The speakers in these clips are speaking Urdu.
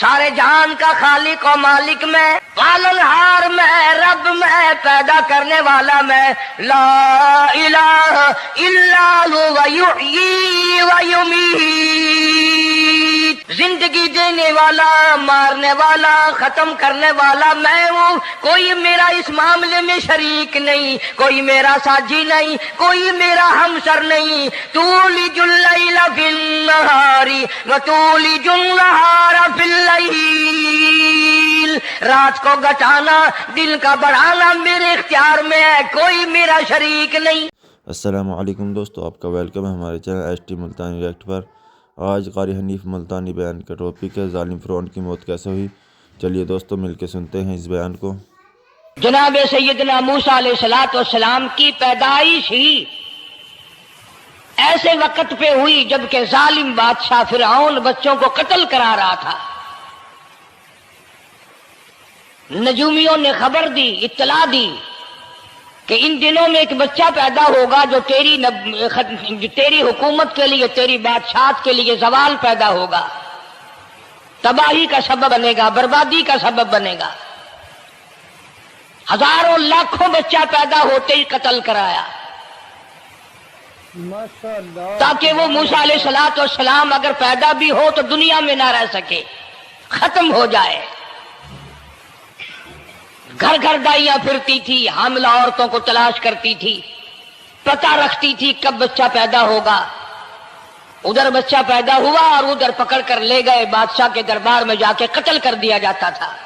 سارے جہان کا خالق و مالک میں، پالنہار میں، رب میں، پیدا کرنے والا میں، لا الہ الا هو یحیی و یمیت، زندگی دینے والا، مارنے والا، ختم کرنے والا میں ہوں۔ کوئی میرا اس معاملے میں شریک نہیں، کوئی میرا ساجی نہیں، کوئی میرا ہمسر نہیں۔ تولج اللیل فی النہار وتولج النہار فی اللیل، رات کو گھٹانا، دن کا بڑھانا میرے اختیار میں ہے، کوئی میرا شریک نہیں۔ السلام علیکم دوستو، آپ کا ویلکم ہے ہمارے channel S T Multani react پر۔ آج قاری حنیف ملتانی بیان کا ٹاپک ہے ظالم فرعون کی موت کیسے ہوئی۔ چلیے دوستو مل کے سنتے ہیں اس بیان کو۔ جناب سیدنا موسیٰ علیہ السلام کی پیدائش ہی ایسے وقت پہ ہوئی جبکہ ظالم بادشاہ فرعون بچوں کو قتل کرا رہا تھا۔ نجومیوں نے خبر دی، اطلاع دی کہ ان دنوں میں ایک بچہ پیدا ہوگا جو تیری حکومت کے لیے، تیری بادشاہت کے لیے زوال پیدا ہوگا، تباہی کا سبب بنے گا، بربادی کا سبب بنے گا۔ ہزاروں لاکھوں بچہ پیدا ہوتے ہی قتل کرایا تاکہ وہ موسیٰ علیہ السلام اگر پیدا بھی ہو تو دنیا میں نہ رہ سکے، ختم ہو جائے۔ گھر گھر دائیاں پھرتی تھی، حاملہ عورتوں کو تلاش کرتی تھی، پتہ رکھتی تھی کب بچہ پیدا ہوگا۔ ادھر بچہ پیدا ہوا اور ادھر پکڑ کر لے گئے، بادشاہ کے دربار میں جا کے قتل کر دیا جاتا تھا۔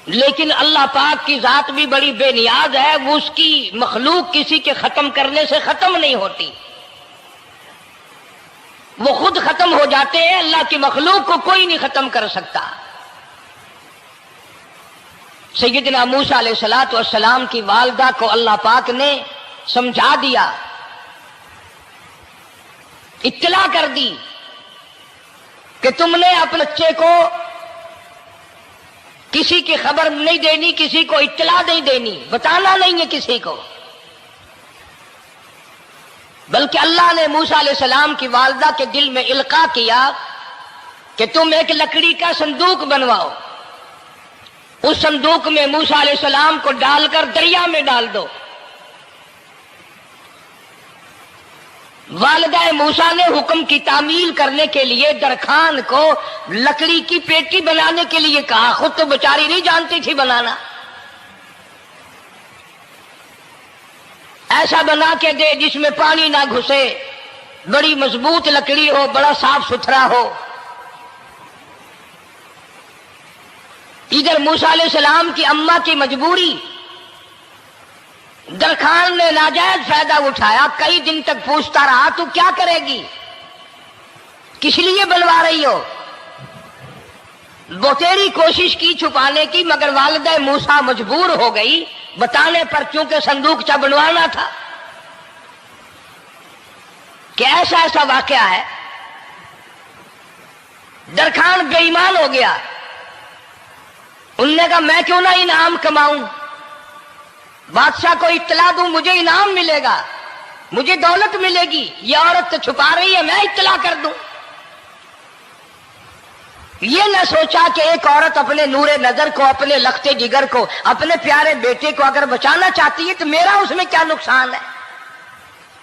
لیکن اللہ پاک کی ذات بھی بڑی بے نیاز ہے، وہ اس کی مخلوق کسی کے ختم کرنے سے ختم نہیں ہوتی، وہ خود ختم ہو جاتے ہیں۔ اللہ کی مخلوق کو کوئی نہیں ختم کر سکتا۔ سیدنا موسیٰ علیہ السلام کی والدہ کو اللہ پاک نے سمجھا دیا، اطلاع کر دی کہ تم نے اپنے بچے کو کسی کی خبر نہیں دینی، کسی کو اطلاع نہیں دینی، بتانا نہیں ہے کسی کو۔ بلکہ اللہ نے موسیٰ علیہ السلام کی والدہ کے دل میں القاء کیا کہ تم ایک لکڑی کا صندوق بنواؤ، اس صندوق میں موسیٰ علیہ السلام کو ڈال کر دریا میں ڈال دو۔ والدہ موسیٰ نے حکم کی تعمیل کرنے کے لیے درخان کو لکڑی کی پیٹی بنانے کے لیے کہا، خود تو بیچاری نہیں جانتی تھی بنانا۔ ایسا بنا کے دے جس میں پانی نہ گھسے، بڑی مضبوط لکڑی ہو، بڑا صاف ستھرا ہو۔ ادھر موسیٰ علیہ السلام کی اماں کی مجبوری، درخان نے ناجائز فائدہ اٹھایا، کئی دن تک پوچھتا رہا تو کیا کرے گی، کس لیے بنوا رہی ہو؟ بتیری کوشش کی چھپانے کی، مگر والدہ موسیٰ مجبور ہو گئی بتانے پر، کیونکہ صندوق بنوانا تھا۔ کہ ایسا واقعہ ہے، درخان بے ایمان ہو گیا۔ انہوں نے کہا میں کیوں نہ انعام کماؤں، بادشاہ کو اطلاع دوں، مجھے انعام ملے گا، مجھے دولت ملے گی۔ یہ عورت تو چھپا رہی ہے، میں اطلاع کر دوں۔ یہ نہ سوچا کہ ایک عورت اپنے نور نظر کو، اپنے لختے جگر کو، اپنے پیارے بیٹے کو اگر بچانا چاہتی ہے تو میرا اس میں کیا نقصان ہے؟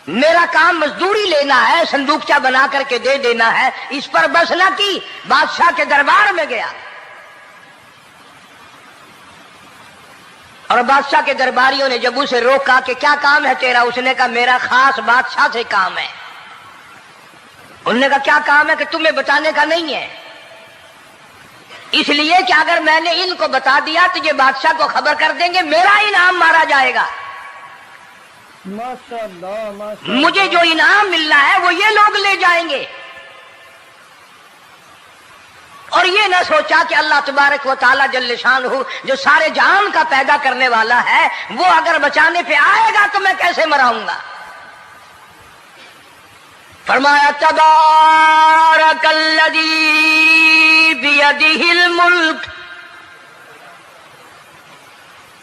میرا کام مزدوری لینا ہے، صندوقچہ بنا کر کے دے دینا ہے۔ اس پر بس نہ کی، بادشاہ کے دربار میں گیا اور بادشاہ کے درباریوں نے جب اسے روکا کہ کیا کام ہے تیرا، اس نے کہا میرا خاص بادشاہ سے کام ہے۔ انہوں نے کہا کیا کام ہے؟ کہ تمہیں بتانے کا نہیں ہے، اس لیے کہ اگر میں نے ان کو بتا دیا تو یہ بادشاہ کو خبر کر دیں گے، میرا انعام مارا جائے گا۔ مجھے جو انعام ملنا ہے وہ یہ لوگ لے جائیں گے۔ اور یہ نہ سوچا کہ اللہ تبارک و تعالیٰ جل شانہ جو سارے جہان کا پیدا کرنے والا ہے، وہ اگر بچانے پہ آئے گا تو میں کیسے مراؤں گا۔ فرمایا تبارک الذی بیدہ الملک،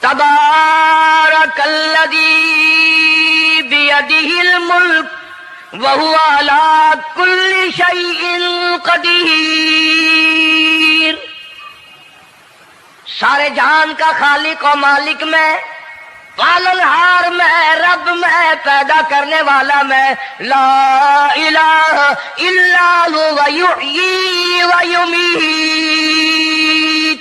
تبارک الذی بیدہ الملک وَهُوَ عَلَى كُلِّ شَيْءٍ قَدِيرٌ۔ سارے جہان کا خالق و مالک میں، پالنہار میں، رب میں، پیدا کرنے والا میں، لا الہ الا هو یحیی و یمیت۔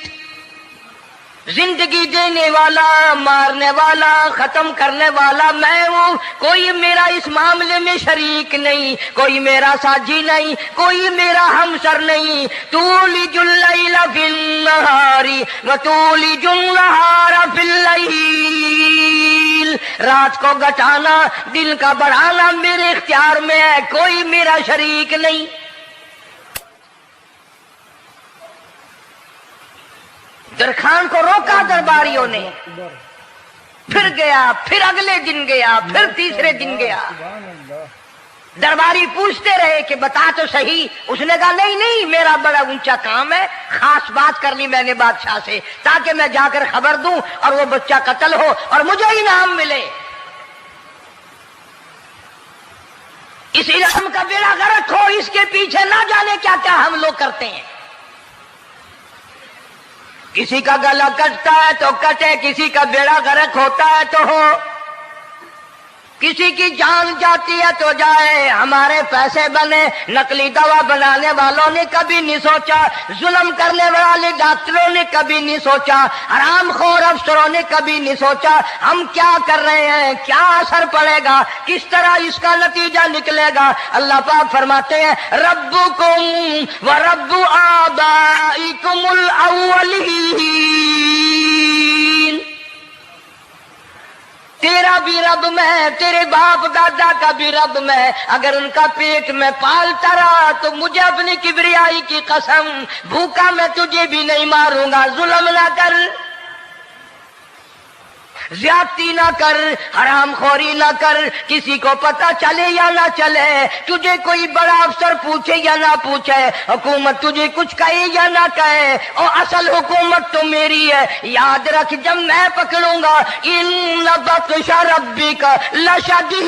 زندگی دینے والا، مارنے والا، ختم کرنے والا میں ہوں، کوئی میرا اس معاملے میں شریک نہیں، کوئی میرا ساجی نہیں، کوئی میرا ہمسر نہیں۔ تولج اللیل فی النہار وتولج النہار فی اللیل، رات کو گھٹانا، دن کا بڑھانا میرے اختیار میں ہے، کوئی میرا شریک نہیں۔ درخان کو روکا درباریوں نے، پھر گیا، پھر اگلے دن گیا، پھر تیسرے دن گیا۔ درباری پوچھتے رہے کہ بتا تو صحیح۔ اس نے کہا نہیں نہیں، میرا بڑا اونچا کام ہے، خاص بات کرنی میں نے بادشاہ سے، تاکہ میں جا کر خبر دوں اور وہ بچہ قتل ہو اور مجھے انعام ملے۔ اس انعام کا بیڑا غرق ہو، اس کے پیچھے نہ جانے کیا کیا ہم لوگ کرتے ہیں۔ کسی کا گلا کٹتا ہے تو کٹے، کسی کا بیڑا غرق ہوتا ہے تو ہو، کسی کی جان جاتی ہے تو جائے، ہمارے پیسے بنے۔ نقلی دوا بنانے والوں نے کبھی نہیں سوچا، ظلم کرنے والے ڈاکٹروں نے کبھی نہیں سوچا، حرام خور افسروں نے کبھی نہیں سوچا ہم کیا کر رہے ہیں، کیا اثر پڑے گا، کس طرح اس کا نتیجہ نکلے گا۔ اللہ پاک فرماتے ہیں ربکم و رب آبائکم الاولین، تیرا بھی رب میں، تیرے باپ دادا کا بھی رب میں، اگر ان کا پیٹ میں پالتا رہا تو مجھے اپنی کبریائی کی قسم، بھوکا میں تجھے بھی نہیں ماروں گا۔ ظلم نہ کر، زیادتی نہ کر، حرام خوری نہ کر، کسی کو پتہ چلے یا نہ چلے، تجھے کوئی بڑا افسر پوچھے یا نہ پوچھے، حکومت تجھے کچھ کہے یا نہ کہے، اور اصل حکومت تو میری ہے۔ یاد رکھ جب میں پکڑوں گا، ان بطش ربک لشدید،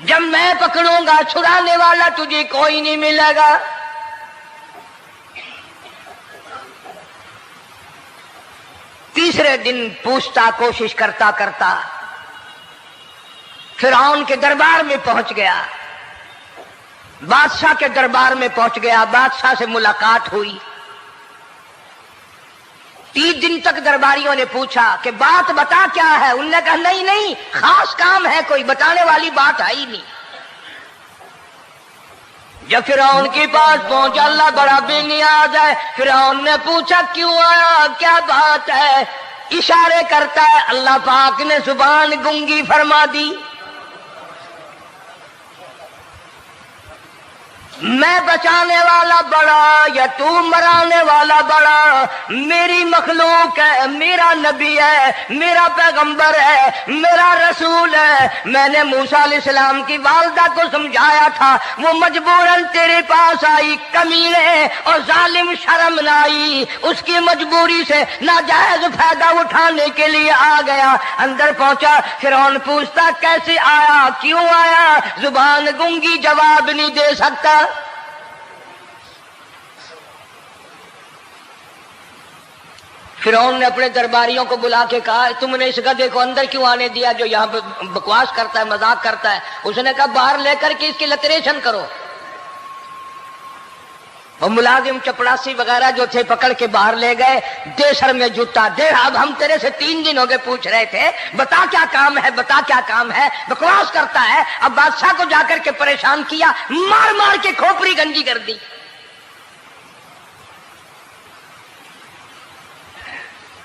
جب میں پکڑوں گا چھڑانے والا تجھے کوئی نہیں ملے گا۔ تیسرے دن پوچھتا، کوشش کرتا کرتا فرعون کے دربار میں پہنچ گیا، بادشاہ کے دربار میں پہنچ گیا، بادشاہ سے ملاقات ہوئی۔ 3 دن تک درباریوں نے پوچھا کہ بات بتا کیا ہے، انہوں نے کہا نہیں نہیں، خاص کام ہے، کوئی بتانے والی بات ہے ہی نہیں۔ جب فرعون کے پاس پہنچا، اللہ بڑا بے نیاز ہے، فرعون نے پوچھا کیوں آیا، کیا بات ہے، اشارے کرتا ہے، اللہ پاک نے زبان گنگی فرما دی۔ میں بچانے والا بڑا یا تو مرانے والا بڑا، میری مخلوق ہے، میرا نبی ہے، میرا پیغمبر ہے، میرا رسول ہے۔ میں نے موسیٰ علیہ السلام کی والدہ کو سمجھایا تھا، وہ مجبوراً تیرے پاس آئی، کمینے اور ظالم شرم نہ آئی، اس کی مجبوری سے ناجائز فائدہ اٹھانے کے لیے آ گیا۔ اندر پہنچا، فرعون پوچھتا کیسے آیا، کیوں آیا، زبان گنگی جواب نہیں دے سکتا۔ فرعون نے اپنے درباریوں کو بلا کے کہا تم نے اس گدھے کو اندر کیوں آنے دیا جو یہاں پہ بکواس کرتا ہے، مذاق کرتا ہے؟ اس نے کہا باہر لے کر کے اس کی لتریشن کرو۔ اور ملازم چپڑاسی وغیرہ جو تھے پکڑ کے باہر لے گئے، دے سر میں جوتا دے، اب ہم تیرے سے 3 دن ہو گئے پوچھ رہے تھے بتا کیا کام ہے، بتا کیا کام ہے، بکواس کرتا ہے۔ اب بادشاہ کو جا کر کے پریشان کیا، مار مار کے کھوپڑی گنجی کر دی۔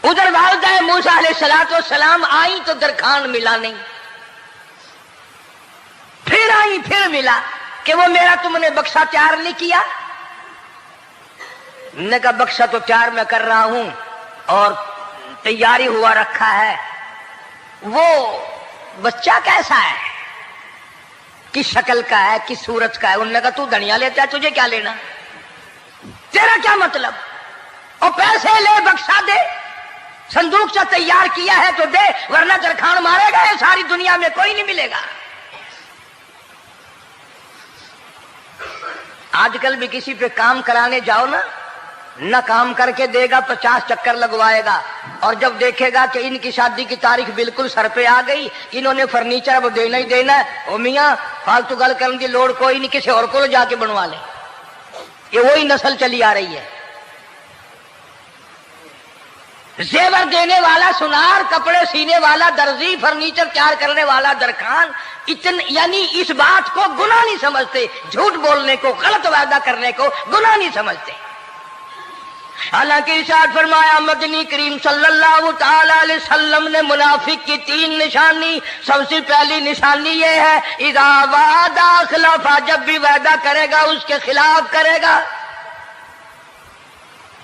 ادھر والدہ موسیٰ علیہ السلام آئی تو درخان ملا نہیں، پھر آئی پھر ملا کہ وہ میرا تم نے بکسا تیار نہیں کیا۔ نے کہا بکسا تو تیار میں کر رہا ہوں اور تیاری ہوا رکھا ہے، وہ بچہ کیسا ہے، کس شکل کا ہے، کس صورت کا ہے؟ انہوں نے کہا تو دھنیا لیتا ہے، تجھے کیا لینا، تیرا کیا مطلب، اور پیسے لے بکسا دے۔ صندوق سے تیار کیا ہے تو دے، ورنہ درخان مارے گا، ساری دنیا میں کوئی نہیں ملے گا۔ آج کل بھی کسی پہ کام کرانے جاؤ نا، نہ کام کر کے دے گا، 50 چکر لگوائے گا، اور جب دیکھے گا کہ ان کی شادی کی تاریخ بالکل سر پہ آ گئی، انہوں نے فرنیچر اب دینا ہی دینا ہے، او میاں فالتو گل کرنے کی لوڑ کوئی نہیں، کسی اور کو جا کے بنوا لے۔ یہ وہی نسل چلی آ رہی ہے، زیور دینے والا سنار، کپڑے سینے والا درزی، فرنیچر تیار کرنے والا درخان، یعنی اس بات کو گناہ نہیں سمجھتے، جھوٹ بولنے کو، غلط وعدہ کرنے کو گناہ نہیں سمجھتے۔ حالانکہ ارشاد فرمایا مدنی کریم صلی اللہ تعالی علیہ وسلم نے منافق کی 3 نشانی، سب سے پہلی نشانی یہ ہے اذا وعد اخلف، جب بھی وعدہ کرے گا اس کے خلاف کرے گا،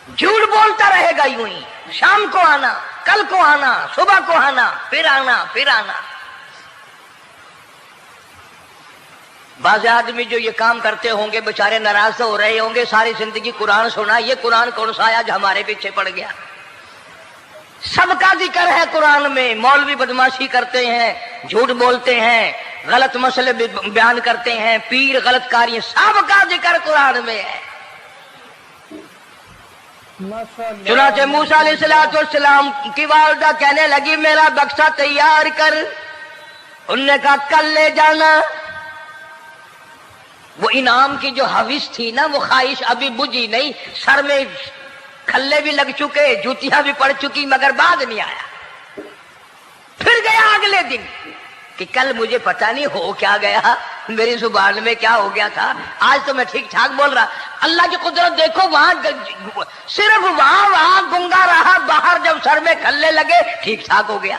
جھوٹ بولتا رہے گا، یوں ہی شام کو آنا، کل کو آنا، صبح کو آنا، پھر آنا، پھر آنا۔ بعض آدمی جو یہ کام کرتے ہوں گے بیچارے ناراض ہو رہے ہوں گے، ساری زندگی قرآن سنا، یہ قرآن کون سا آیا جو ہمارے پیچھے پڑ گیا؟ سب کا ذکر ہے قرآن میں، مولوی بدماشی کرتے ہیں، جھوٹ بولتے ہیں، غلط مسئلے بیان کرتے ہیں، پیر غلط کاریاں، سب کا ذکر قرآن میں ہے۔ چنانچہ موسیٰ علیہ السلام کی والدہ کہنے لگی میرا بکسا تیار کر، انہوں نے کہا کل لے جانا۔ وہ انعام کی جو حوث تھی نا، وہ خواہش ابھی بجھی نہیں، سر میں کھلے بھی لگ چکے، جوتیاں بھی پڑ چکی، مگر بعد نہیں آیا۔ پھر گیا اگلے دن کہ کل مجھے پتہ نہیں ہو کیا گیا، میری زبان میں کیا ہو گیا تھا، آج تو میں ٹھیک ٹھاک بول رہا۔ اللہ کی قدرت دیکھو، وہاں صرف وہاں گنگا رہا، باہر جب سر میں کھلے لگے ٹھیک ٹھاک ہو گیا،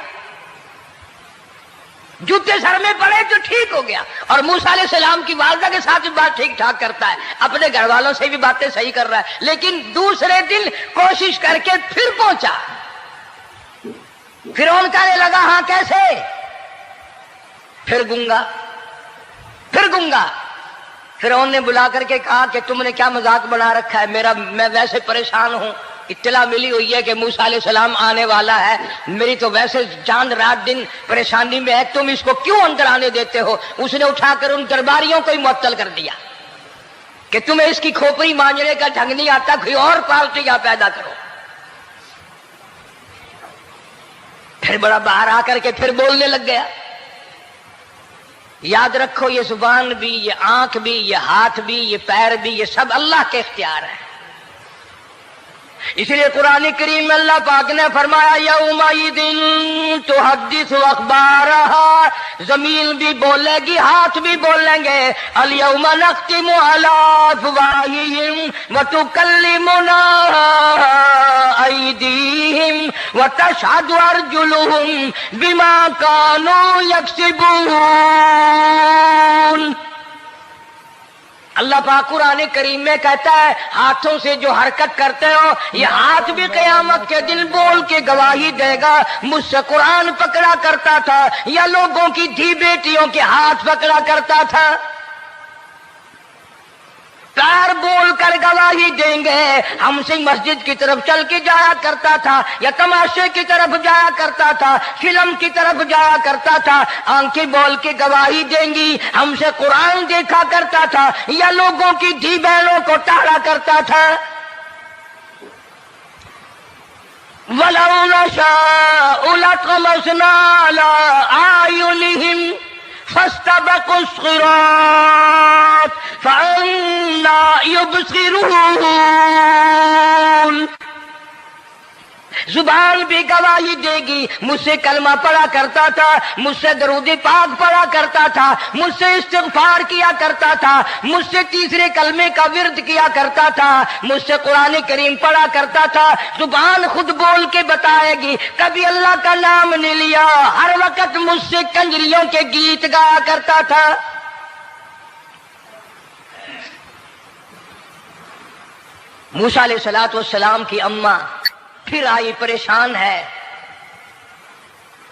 جوتے سر میں پڑے تو ٹھیک ہو گیا۔ اور موسیٰ علیہ السلام کی والدہ کے ساتھ بھی بات ٹھیک ٹھاک کرتا ہے، اپنے گھر والوں سے بھی باتیں صحیح کر رہا ہے، لیکن دوسرے دن کوشش کر کے پھر پہنچا۔ فرعون کہنے لگا ہاں کیسے؟ پھر گنگا، پھر گنگا۔ فرعون نے بلا کر کے کہا کہ تم نے کیا مذاق بنا رکھا ہے، میں ویسے پریشان ہوں، اطلاع ملی ہوئی ہے کہ موسیٰ علیہ السلام آنے والا ہے، میری تو ویسے چاند رات دن پریشانی میں ہے، تم اس کو کیوں اندر آنے دیتے ہو؟ اس نے اٹھا کر ان درباریوں کو ہی معطل کر دیا کہ تمہیں اس کی کھوپڑی مانجنے کا ڈھنگ نہیں آتا، کوئی اور پارٹی یہاں پیدا کرو۔ پھر بڑا باہر آ کر کے پھر بولنے لگ گیا۔ یاد رکھو یہ زبان بھی، یہ آنکھ بھی، یہ ہاتھ بھی، یہ پیر بھی، یہ سب اللہ کے اختیار ہے۔ اس لیے قرآن کریم میں اللہ پاک نے فرمایا یومئذ تحدث اخبارہا، زمین بھی بولے گی، ہاتھ بھی بولیں گے، الیوم نختم علی افواہہم وتکلمنا ایدیہم وتشہد ارجلہم بما کانوا یکسبون۔ اللہ پاک قرآن کریم میں کہتا ہے ہاتھوں سے جو حرکت کرتے ہو، یہ ہاتھ بھی قیامت کے دن بول کے گواہی دے گا، مجھ سے قرآن پکڑا کرتا تھا یا لوگوں کی دھی بیٹیوں کے ہاتھ پکڑا کرتا تھا۔ پیر بول کر گواہی دیں گے، ہم سے مسجد کی طرف چل کے جایا کرتا تھا یا تماشے کی طرف جایا کرتا تھا، فلم کی طرف جایا کرتا تھا، آنکھیں بول کے گواہی دیں گی، ہم سے قرآن دیکھا کرتا تھا یا لوگوں کی دھی بہنوں کو ٹالا کرتا تھا۔ وَلَوْ نَشَاءُ لَطَمَسْنَا عَلَىٰ أَعْيُنِهِمْ فَاسْتَبَقُوا الصِّرَاطَ فَأَنَّىٰ يُبْصِرُونَ۔ زبان بھی گواہی دے گی، مجھ سے کلمہ پڑھا کرتا تھا، مجھ سے درود پاک پڑھا کرتا تھا، مجھ سے استغفار کیا کرتا تھا، مجھ سے تیسرے کلمے کا ورد کیا کرتا تھا، مجھ سے قرآن کریم پڑھا کرتا تھا۔ زبان خود بول کے بتائے گی، کبھی اللہ کا نام نہیں لیا، ہر وقت مجھ سے کنجریوں کے گیت گایا کرتا تھا۔ موسیٰ علیہ السلام کی اماں پھر آئی، پریشان ہے،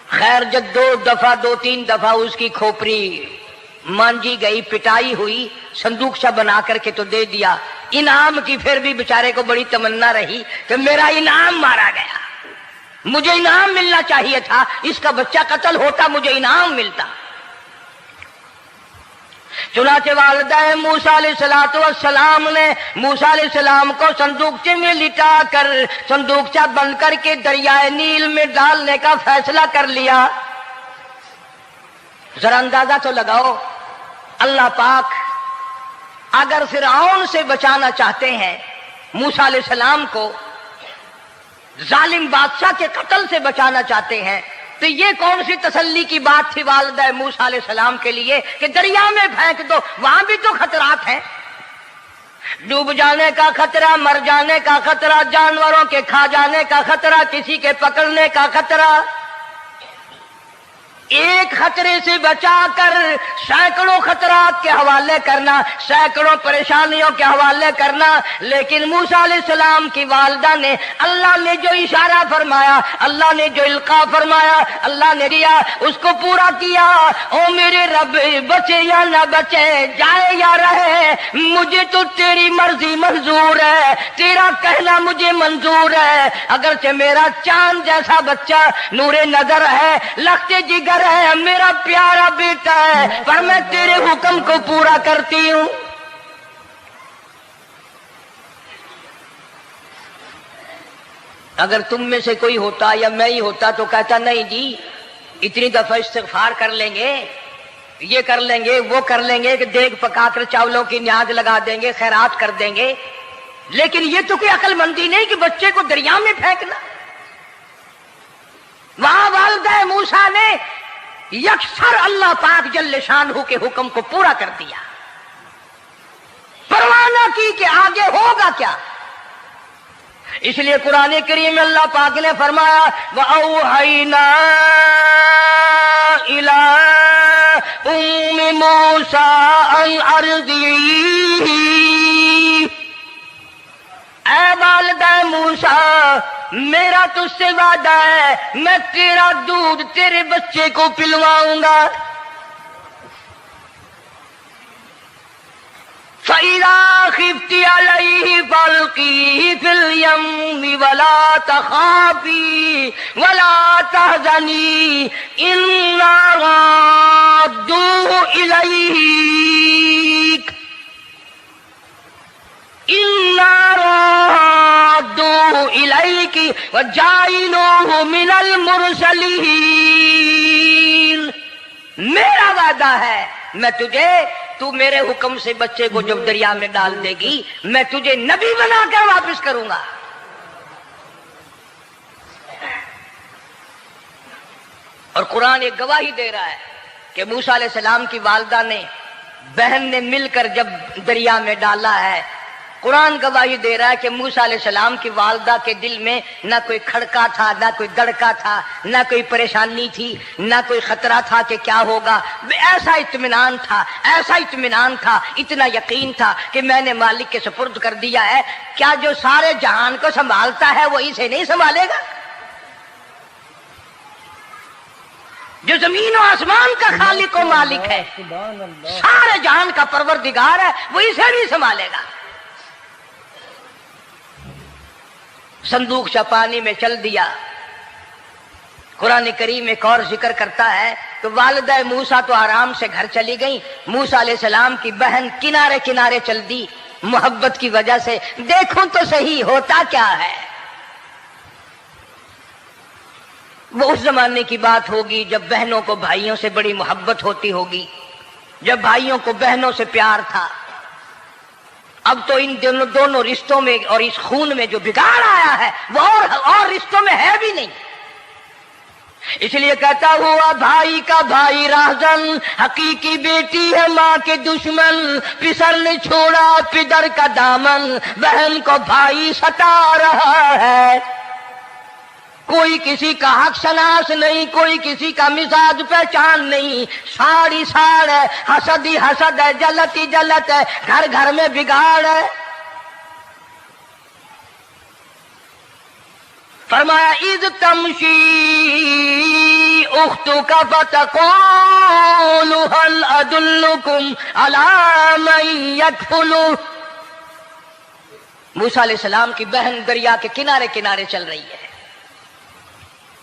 خیر جب دو تین دفعہ اس کی کھوپڑی مانجی گئی، پٹائی ہوئی، صندوق سا بنا کر کے تو دے دیا۔ انعام کی پھر بھی بیچارے کو بڑی تمنا رہی کہ میرا انعام مارا گیا۔ مجھے انعام ملنا چاہیے تھا، اس کا بچہ قتل ہوتا مجھے انعام ملتا۔ چنانچہ والدہ موسیٰ علیہ السلام نے موسیٰ علیہ السلام کو صندوقچے میں لٹا کر صندوقچہ بند کر کے دریائے نیل میں ڈالنے کا فیصلہ کر لیا۔ ذرا اندازہ تو لگاؤ، اللہ پاک اگر فرعون سے بچانا چاہتے ہیں، موسیٰ علیہ السلام کو ظالم بادشاہ کے قتل سے بچانا چاہتے ہیں، تو یہ کون سی تسلی کی بات تھی والدہ موسیٰ علیہ السلام کے لیے کہ دریا میں پھینک دو، وہاں بھی تو خطرات ہیں، ڈوب جانے کا خطرہ، مر جانے کا خطرہ، جانوروں کے کھا جانے کا خطرہ، کسی کے پکڑنے کا خطرہ۔ ایک خطرے سے بچا کر سینکڑوں خطرات کے حوالے کرنا، سینکڑوں پریشانیوں کے حوالے کرنا، لیکن موسیٰ علیہ السلام کی والدہ نے اللہ نے جو اشارہ فرمایا، اللہ نے جو القاء فرمایا، اللہ نے دیا، اس کو پورا کیا۔ او میرے رب، بچے یا نہ بچے، جائے یا رہے، مجھے تو تیری مرضی منظور ہے، تیرا کہنا مجھے منظور ہے۔ اگرچہ میرا چاند جیسا بچہ نور نظر ہے، لخت جگر ہے، میرا پیارا بیٹا ہے، پر میں تیرے حکم کو پورا کرتی ہوں۔ اگر تم میں سے کوئی ہوتا یا میں ہی ہوتا تو کہتا نہیں جی اتنی دفعہ استغفار کر لیں گے، یہ کر لیں گے، وہ کر لیں گے، کہ دیگ پکا کر چاولوں کی نیاز لگا دیں گے، خیرات کر دیں گے، لیکن یہ تو کوئی عقل مندی نہیں کہ بچے کو دریا میں پھینکنا۔ وہاں والدہ موسیٰ نے یکسر اللہ پاک جل شانہ کے حکم کو پورا کر دیا، پرواہ نہ کی کہ آگے ہوگا کیا۔ اس لیے قرآن کریم میں اللہ پاک نے فرمایا وَأَوْحَيْنَا إِلَىٰ أُمِّ مُوسَىٰ أَنْ أَرْضِعِيهِ، اے والدہ موسیٰ، میرا تجھ سے وعدہ ہے، میں تیرا دودھ تیرے بچے کو پلواؤں گا۔ فَإِذَا خِفْتِ عَلَيْهِ فَأَلْقِيهِ فِي الْيَمِّ وَلَا تَخَافِي وَلَا تَحْزَنِي إِنَّا رَادُّوهُ إِلَيْكَ وَجَاعِلُوهُ مِنَ الْمُرْسَلِينَ۔ میرا وعدہ ہے، میں تجھے، تو میرے حکم سے بچے کو جب دریا میں ڈال دے گی، میں تجھے نبی بنا کر واپس کروں گا۔ اور قرآن ایک گواہی دے رہا ہے کہ موسیٰ علیہ السلام کی والدہ نے، بہن نے مل کر جب دریا میں ڈالا ہے، قرآن گواہی دے رہا ہے کہ موسیٰ علیہ السلام کی والدہ کے دل میں نہ کوئی کھڑکا تھا، نہ کوئی دڑکا تھا، نہ کوئی پریشانی تھی، نہ کوئی خطرہ تھا کہ کیا ہوگا۔ ایسا اطمینان تھا، ایسا اطمینان تھا، اتنا یقین تھا کہ میں نے مالک کے سپرد کر دیا ہے، کیا جو سارے جہان کو سنبھالتا ہے وہ اسے نہیں سنبھالے گا؟ جو زمین و آسمان کا خالق و مالک ہے، سارے جہان کا پروردگار ہے، وہ اسے بھی سنبھالے گا۔ صندوق پانی میں چل دیا۔ قرآن کریم ایک اور ذکر کرتا ہے کہ والدہ موسیٰ تو آرام سے گھر چلی گئی، موسیٰ علیہ السلام کی بہن کنارے کنارے چل دی محبت کی وجہ سے، دیکھوں تو صحیح ہوتا کیا ہے۔ وہ اس زمانے کی بات ہوگی جب بہنوں کو بھائیوں سے بڑی محبت ہوتی ہوگی، جب بھائیوں کو بہنوں سے پیار تھا۔ اب تو ان دونوں رشتوں میں اور اس خون میں جو بگاڑ آیا ہے وہ اور رشتوں میں ہے بھی نہیں۔ اس لیے کہتا ہوا بھائی کا بھائی راہزن، حقیقی بیٹی ہے ماں کے دشمن، پسر نے چھوڑا پدر کا دامن، بہن کو بھائی ستا رہا ہے۔ کوئی کسی کا حق شناس نہیں، کوئی کسی کا مزاج پہچان نہیں، ساڑی ساڑ ہے، حسد ہی حسد ہے، جلت ہی جلت ہے، گھر گھر میں بگاڑ ہے۔ فرمایا اذ تمشی اختک فتقول هل ادلکم علی من یکفل۔ موسیٰ علیہ السلام کی بہن دریا کے کنارے کنارے چل رہی ہے،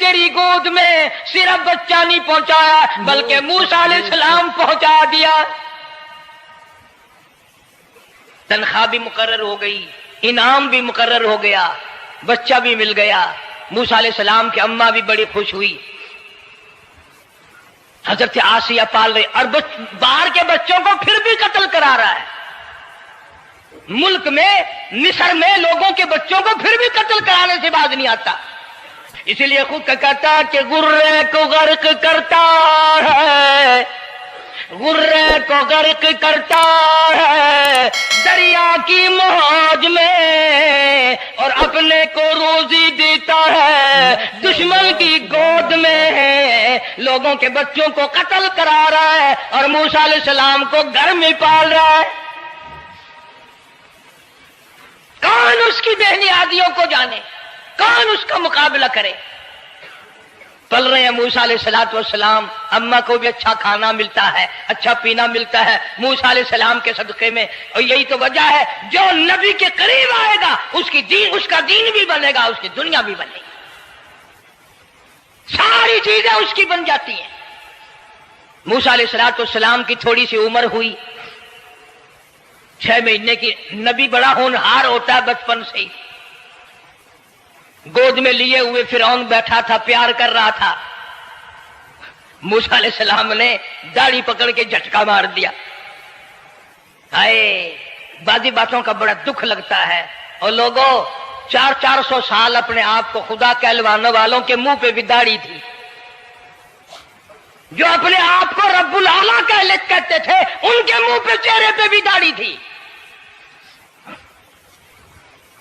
تیری گود میں صرف بچہ نہیں پہنچایا بلکہ موسیٰ علیہ السلام پہنچا دیا. تنخواہ بھی مقرر ہو گئی، انعام بھی مقرر ہو گیا، بچہ بھی مل گیا. موسیٰ علیہ السلام کی اماں بھی بڑی خوش ہوئی. حضرت آسیہ پال رہے اور باہر کے بچوں کو پھر بھی قتل کرا رہا ہے. ملک میں مصر میں لوگوں کے بچوں کو پھر بھی قتل کرانے سے باز نہیں آتا. اسی لیے خود کا کہتا کہ غرے کو غرق کرتا ہے، غرے کو غرق کرتا ہے دریا کی موج میں، اور اپنے کو روزی دیتا ہے دشمن کی گود میں. لوگوں کے بچوں کو قتل کرا رہا ہے اور موسیٰ علیہ السلام کو گھر میں پال رہا ہے. کون اس کی بہنیادیوں کو جانے، کون اس کا مقابلہ کرے. پل رہے ہیں موسیٰ علیہ السلام، اماں کو بھی اچھا کھانا ملتا ہے، اچھا پینا ملتا ہے موسیٰ علیہ السلام کے صدقے میں. اور یہی تو وجہ ہے جو نبی کے قریب آئے گا اس کا دین بھی بنے گا، اس کی دنیا بھی بنے گی، ساری چیزیں اس کی بن جاتی ہیں. موسیٰ علیہ السلام کی تھوڑی سی عمر ہوئی، 6 مہینے کی. نبی بڑا ہونہار ہوتا ہے بچپن سے ہی. گود میں لیے ہوئے فرعون بیٹھا تھا، پیار کر رہا تھا. موسیٰ علیہ السلام نے داڑھی پکڑ کے جھٹکا مار دیا. ہائے، بعضی باتوں کا بڑا دکھ لگتا ہے. اور لوگوں 400 سال اپنے آپ کو خدا کہلوانے والوں کے منہ پہ بھی داڑھی تھی. جو اپنے آپ کو رب العالی کہتے تھے ان کے منہ پہ چہرے پہ بھی داڑھی تھی.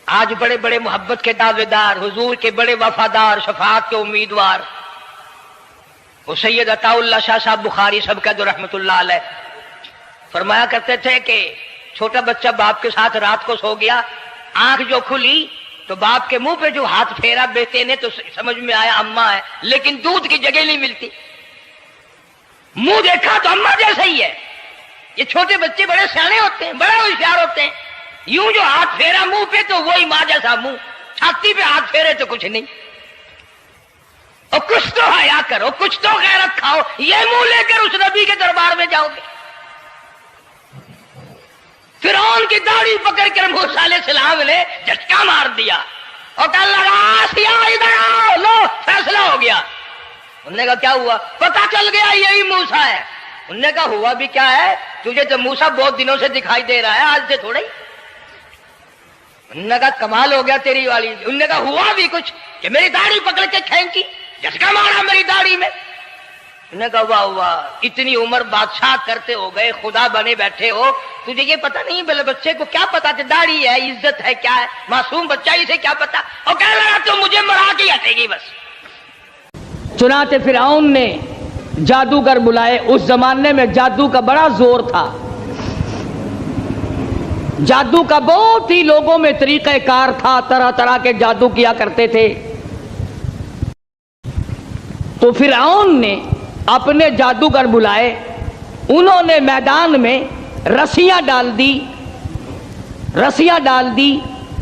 آج بڑے بڑے محبت کے دعوے دار، حضور کے بڑے وفادار، شفاعت کے امیدوار، وہ سید عطا اللہ شاہ صاحب بخاری صاحب کا جو رحمت اللہ علیہ فرمایا کرتے تھے کہ چھوٹا بچہ باپ کے ساتھ رات کو سو گیا، آنکھ جو کھلی تو باپ کے منہ پہ جو ہاتھ پھیرا بیٹے نے تو سمجھ میں آیا اماں ہے، لیکن دودھ کی جگہ نہیں ملتی. منہ دیکھا تو اماں جیسا ہی ہے. یہ چھوٹے بچے بڑے سیانے ہوتے ہیں، بڑے ہوشیار ہوتے ہیں. یوں جو ہاتھ پھیرا منہ پہ تو وہی ماں جیسا منہ، چھاتی پہ ہاتھ پھیرے تو کچھ نہیں. اور کچھ تو حیا کرو، کچھ تو غیرت کھاؤ. یہ منہ لے کر اس نبی کے دربار میں جاؤ گے؟ فرعون کی داڑھی پکڑ کر موسیٰ علیہ السلام نے جھٹکا مار دیا اور کہنے لگا آسیہ ادھر آؤ، لو فیصلہ ہو گیا. انہوں نے کہا کیا ہوا؟ پتہ چل گیا یہی موسیٰ ہے. انہوں نے کہا ہوا بھی کیا ہے؟ تجھے تو موسیٰ بہت دنوں سے دکھائی دے رہا ہے، آج سے تھوڑا ہی. انہوں نے کہا کمال ہو گیا تیری والی. انہوں نے کہا ہوا بھی کچھ کہ میری داڑھی پکڑ کے کھینچی، جھٹکا مارا میری داڑھی میں. انہوں نے کہا واہ واہ، اتنی عمر بادشاہ کرتے ہو گئے، خدا بنے بیٹھے ہو، تجھے یہ پتا نہیں؟ بلے بچے کو کیا پتا کہ داڑھی ہے، عزت ہے، کیا ہے؟ معصوم بچہ اسے کیا پتا؟ اور کہنے لگا تو مجھے مرا کے ہٹے گی بس. چنانچہ فرعون نے جادوگر بلائے. اس زمانے میں جادو کا بڑا زور تھا، جادو کا بہت ہی لوگوں میں طریقہ کار تھا، طرح طرح کے جادو کیا کرتے تھے. تو فرعون نے اپنے جادوگر بلائے. انہوں نے میدان میں رسیاں ڈال دی.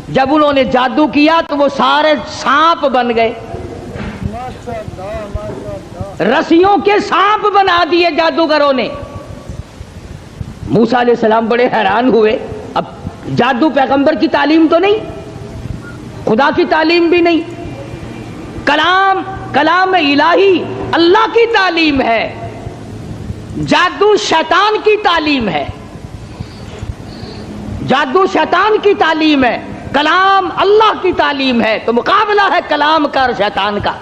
جب انہوں نے جادو کیا تو وہ سارے سانپ بن گئے. رسیوں کے سانپ بنا دیے جادوگروں نے. موسیٰ علیہ السلام بڑے حیران ہوئے. اب جادو پیغمبر کی تعلیم تو نہیں، خدا کی تعلیم بھی نہیں، کلام الہی اللہ کی تعلیم ہے. جادو شیطان کی تعلیم ہے، جادو شیطان کی تعلیم ہے، کلام اللہ کی تعلیم ہے. تو مقابلہ ہے کلام کا اور شیطان کا.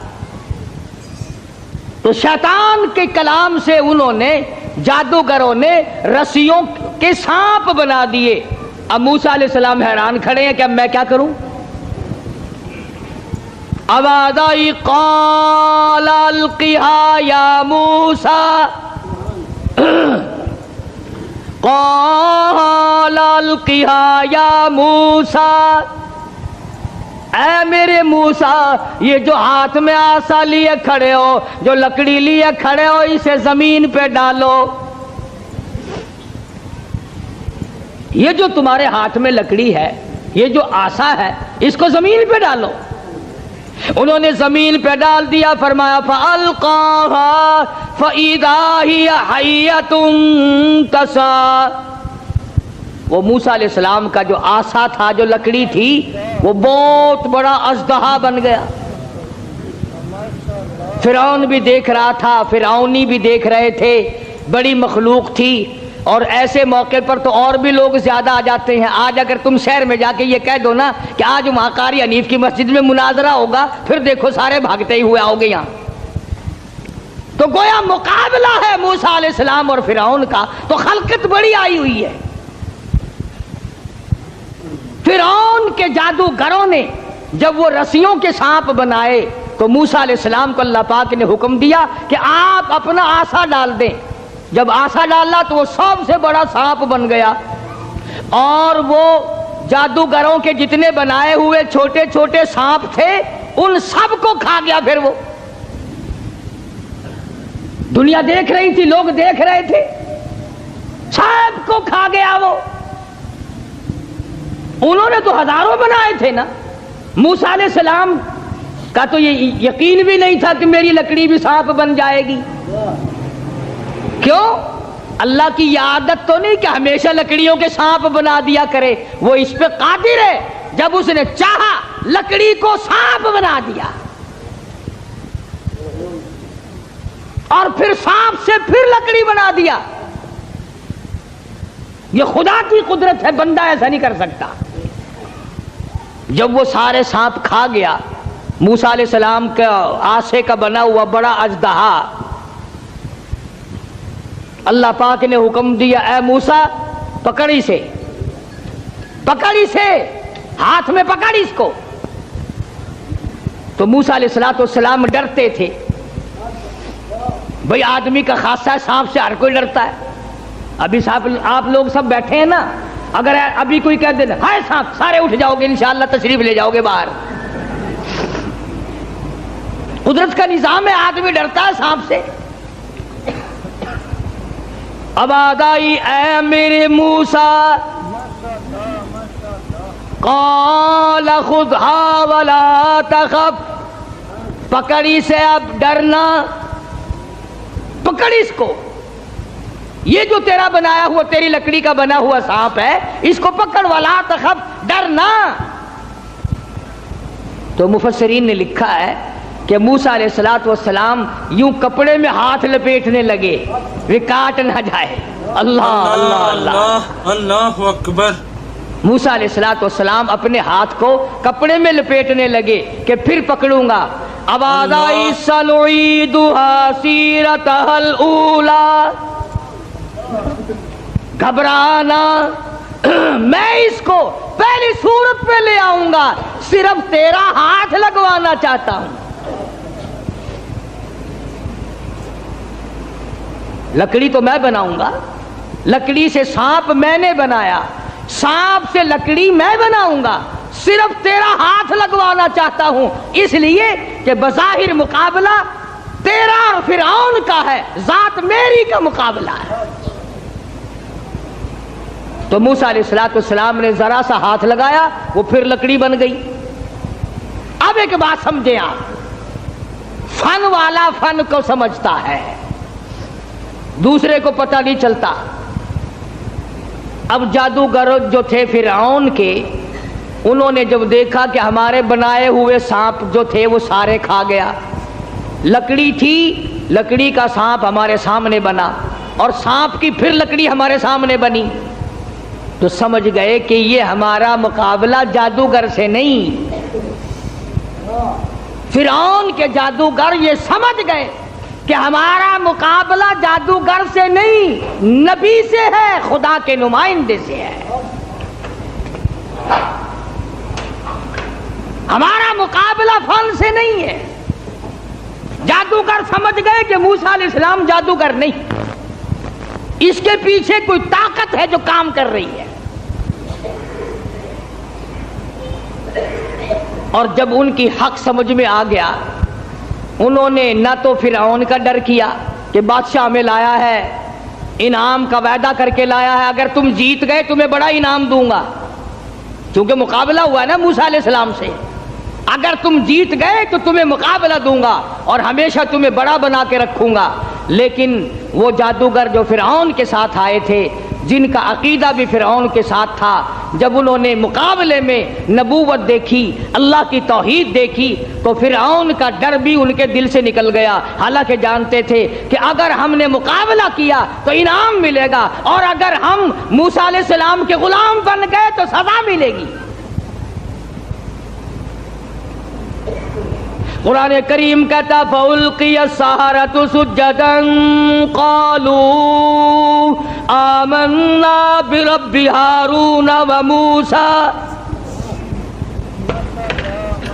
تو شیطان کے کلام سے انہوں نے، جادوگروں نے رسیوں کے سانپ بنا دیے. اب موسیٰ علیہ السلام حیران کھڑے ہیں کہ اب میں کیا کروں؟ آواز آئی قال القها یا موسیٰ، قال القها یا موسیٰ، اے میرے موسیٰ، یہ جو ہاتھ میں آسا لیے کھڑے ہو، جو لکڑی لیے کھڑے ہو، اسے زمین پہ ڈالو. یہ جو تمہارے ہاتھ میں لکڑی ہے، یہ جو آسا ہے، اس کو زمین پہ ڈالو. انہوں نے زمین پہ ڈال دیا، فرمایا فَأَلْقَاهَا فَإِذَا هِيَ حَيَّةٌ تَسْعَىٰ۔ وہ موسیٰ علیہ السلام کا جو آسا تھا، جو لکڑی تھی، وہ بہت بڑا اژدہا بن گیا۔ فرعون بھی دیکھ رہا تھا، فرعونی بھی دیکھ رہے تھے، بڑی مخلوق تھی۔ اور ایسے موقع پر تو اور بھی لوگ زیادہ آ جاتے ہیں۔ آج اگر تم شہر میں جا کے یہ کہہ دو نا کہ آج وہاں قاری حنیف کی مسجد میں مناظرہ ہوگا، پھر دیکھو سارے بھاگتے ہی ہوئے آؤ گے یہاں۔ تو گویا مقابلہ ہے موسیٰ علیہ السلام اور فرعون کا، تو خلقت بڑی آئی ہوئی ہے۔ فرعون کے جادوگروں نے جب وہ رسیوں کے سانپ بنائے تو موسیٰ علیہ السلام کو اللہ پاک نے حکم دیا کہ آپ اپنا آسا ڈال دیں۔ جب آسا ڈالا تو وہ سب سے بڑا سانپ بن گیا، اور وہ جادوگروں کے جتنے بنائے ہوئے چھوٹے چھوٹے سانپ تھے ان سب کو کھا گیا۔ پھر وہ دنیا دیکھ رہی تھی، لوگ دیکھ رہے تھے، سب کو کھا گیا وہ۔ انہوں نے تو ہزاروں بنائے تھے نا۔ موسیٰ علیہ السلام کا تو یہ یقین بھی نہیں تھا کہ میری لکڑی بھی سانپ بن جائے گی۔ کیوں؟ اللہ کی یہ عادت تو نہیں کہ ہمیشہ لکڑیوں کے سانپ بنا دیا کرے، وہ اس پہ قادر ہے۔ جب اس نے چاہا لکڑی کو سانپ بنا دیا، اور پھر سانپ سے پھر لکڑی بنا دیا۔ یہ خدا کی قدرت ہے، بندہ ایسا نہیں کر سکتا۔ جب وہ سارے سانپ کھا گیا، موسیٰ علیہ السلام کا آسے کا بنا ہوا بڑا اژدہا، اللہ پاک نے حکم دیا اے موسیٰ پکڑ اسے، پکڑ اسے، ہاتھ میں پکڑ اس کو۔ تو موسیٰ علیہ السلام ڈرتے تھے، بھئی آدمی کا خاصہ ہے، سانپ سے ہر کوئی ڈرتا ہے۔ ابھی آپ لوگ سب بیٹھے ہیں نا، اگر ابھی کوئی کہہ دے ہائے سانپ، سارے اٹھ جاؤ گے انشاءاللہ، تشریف لے جاؤ گے باہر۔ قدرت کا نظام ہے، آدمی ڈرتا ہے سانپ سے۔ اب آدائی اے میرے موسیٰ، قال خذھا ولا تخف، پکڑی سے اب ڈرنا، پکڑ اس کو، یہ جو تیرا بنایا ہوا، تیری لکڑی کا بنا ہوا سانپ ہے، اس کو پکڑ، ولا تخف، ڈرنا۔ تو مفسرین نے لکھا ہے کہ موسیٰ علیہ السلام یوں کپڑے میں ہاتھ لپیٹنے لگے، وہ کاٹ نہ جائے۔ اللہ اللہ اللہ اللہ اکبر۔ موسیٰ علیہ السلام اپنے ہاتھ کو کپڑے میں لپیٹنے لگے کہ پھر پکڑوں گا۔ اب آدائی سنعیدها سیرتها الاولی، گھبرانا، میں اس کو پہلی صورت پہ لے آؤں گا، صرف تیرا ہاتھ لگوانا چاہتا ہوں۔ لکڑی تو میں بناؤں گا، لکڑی سے سانپ میں نے بنایا، سانپ سے لکڑی میں بناؤں گا، صرف تیرا ہاتھ لگوانا چاہتا ہوں، اس لیے کہ بظاہر مقابلہ تیرا اور فرعون کا ہے، ذات میری کا مقابلہ ہے۔ تو موسیٰ علیہ السلام نے ذرا سا ہاتھ لگایا، وہ پھر لکڑی بن گئی۔ اب ایک بات سمجھیں آپ، فن والا فن کو سمجھتا ہے، دوسرے کو پتہ نہیں چلتا۔ اب جادوگر جو تھے فرعون کے، انہوں نے جب دیکھا کہ ہمارے بنائے ہوئے سانپ جو تھے وہ سارے کھا گیا، لکڑی تھی، لکڑی کا سانپ ہمارے سامنے بنا، اور سانپ کی پھر لکڑی ہمارے سامنے بنی، تو سمجھ گئے کہ یہ ہمارا مقابلہ جادوگر سے نہیں۔ فرعون کے جادوگر یہ سمجھ گئے کہ ہمارا مقابلہ جادوگر سے نہیں، نبی سے ہے، خدا کے نمائندے سے ہے۔ ہمارا مقابلہ فن سے نہیں ہے۔ جادوگر سمجھ گئے کہ موسیٰ علیہ السلام جادوگر نہیں، اس کے پیچھے کوئی طاقت ہے جو کام کر رہی ہے۔ اور جب ان کی حق سمجھ میں آ گیا، انہوں نے نہ تو فرعون کا ڈر کیا کہ بادشاہ میں لایا ہے، انعام کا وعدہ کر کے لایا ہے، اگر تم جیت گئے تمہیں بڑا انعام دوں گا، کیونکہ مقابلہ ہوا ہے نا موسیٰ علیہ السلام سے۔ اگر تم جیت گئے تو تمہیں مقابلہ دوں گا اور ہمیشہ تمہیں بڑا بنا کے رکھوں گا۔ لیکن وہ جادوگر جو فرعون کے ساتھ آئے تھے، جن کا عقیدہ بھی فرعون کے ساتھ تھا، جب انہوں نے مقابلے میں نبوت دیکھی، اللہ کی توحید دیکھی، تو فرعون کا ڈر بھی ان کے دل سے نکل گیا، حالانکہ جانتے تھے کہ اگر ہم نے مقابلہ کیا تو انعام ملے گا، اور اگر ہم موسیٰ علیہ السلام کے غلام بن گئے تو سزا ملے گی۔ قرآن کریم کہتا فَأُلْقِيَ السَّحَرَةُ سُجَّدًا قَالُوا آمَنَّا بِرَبِّ هَارُونَ وَمُوسَىٰ۔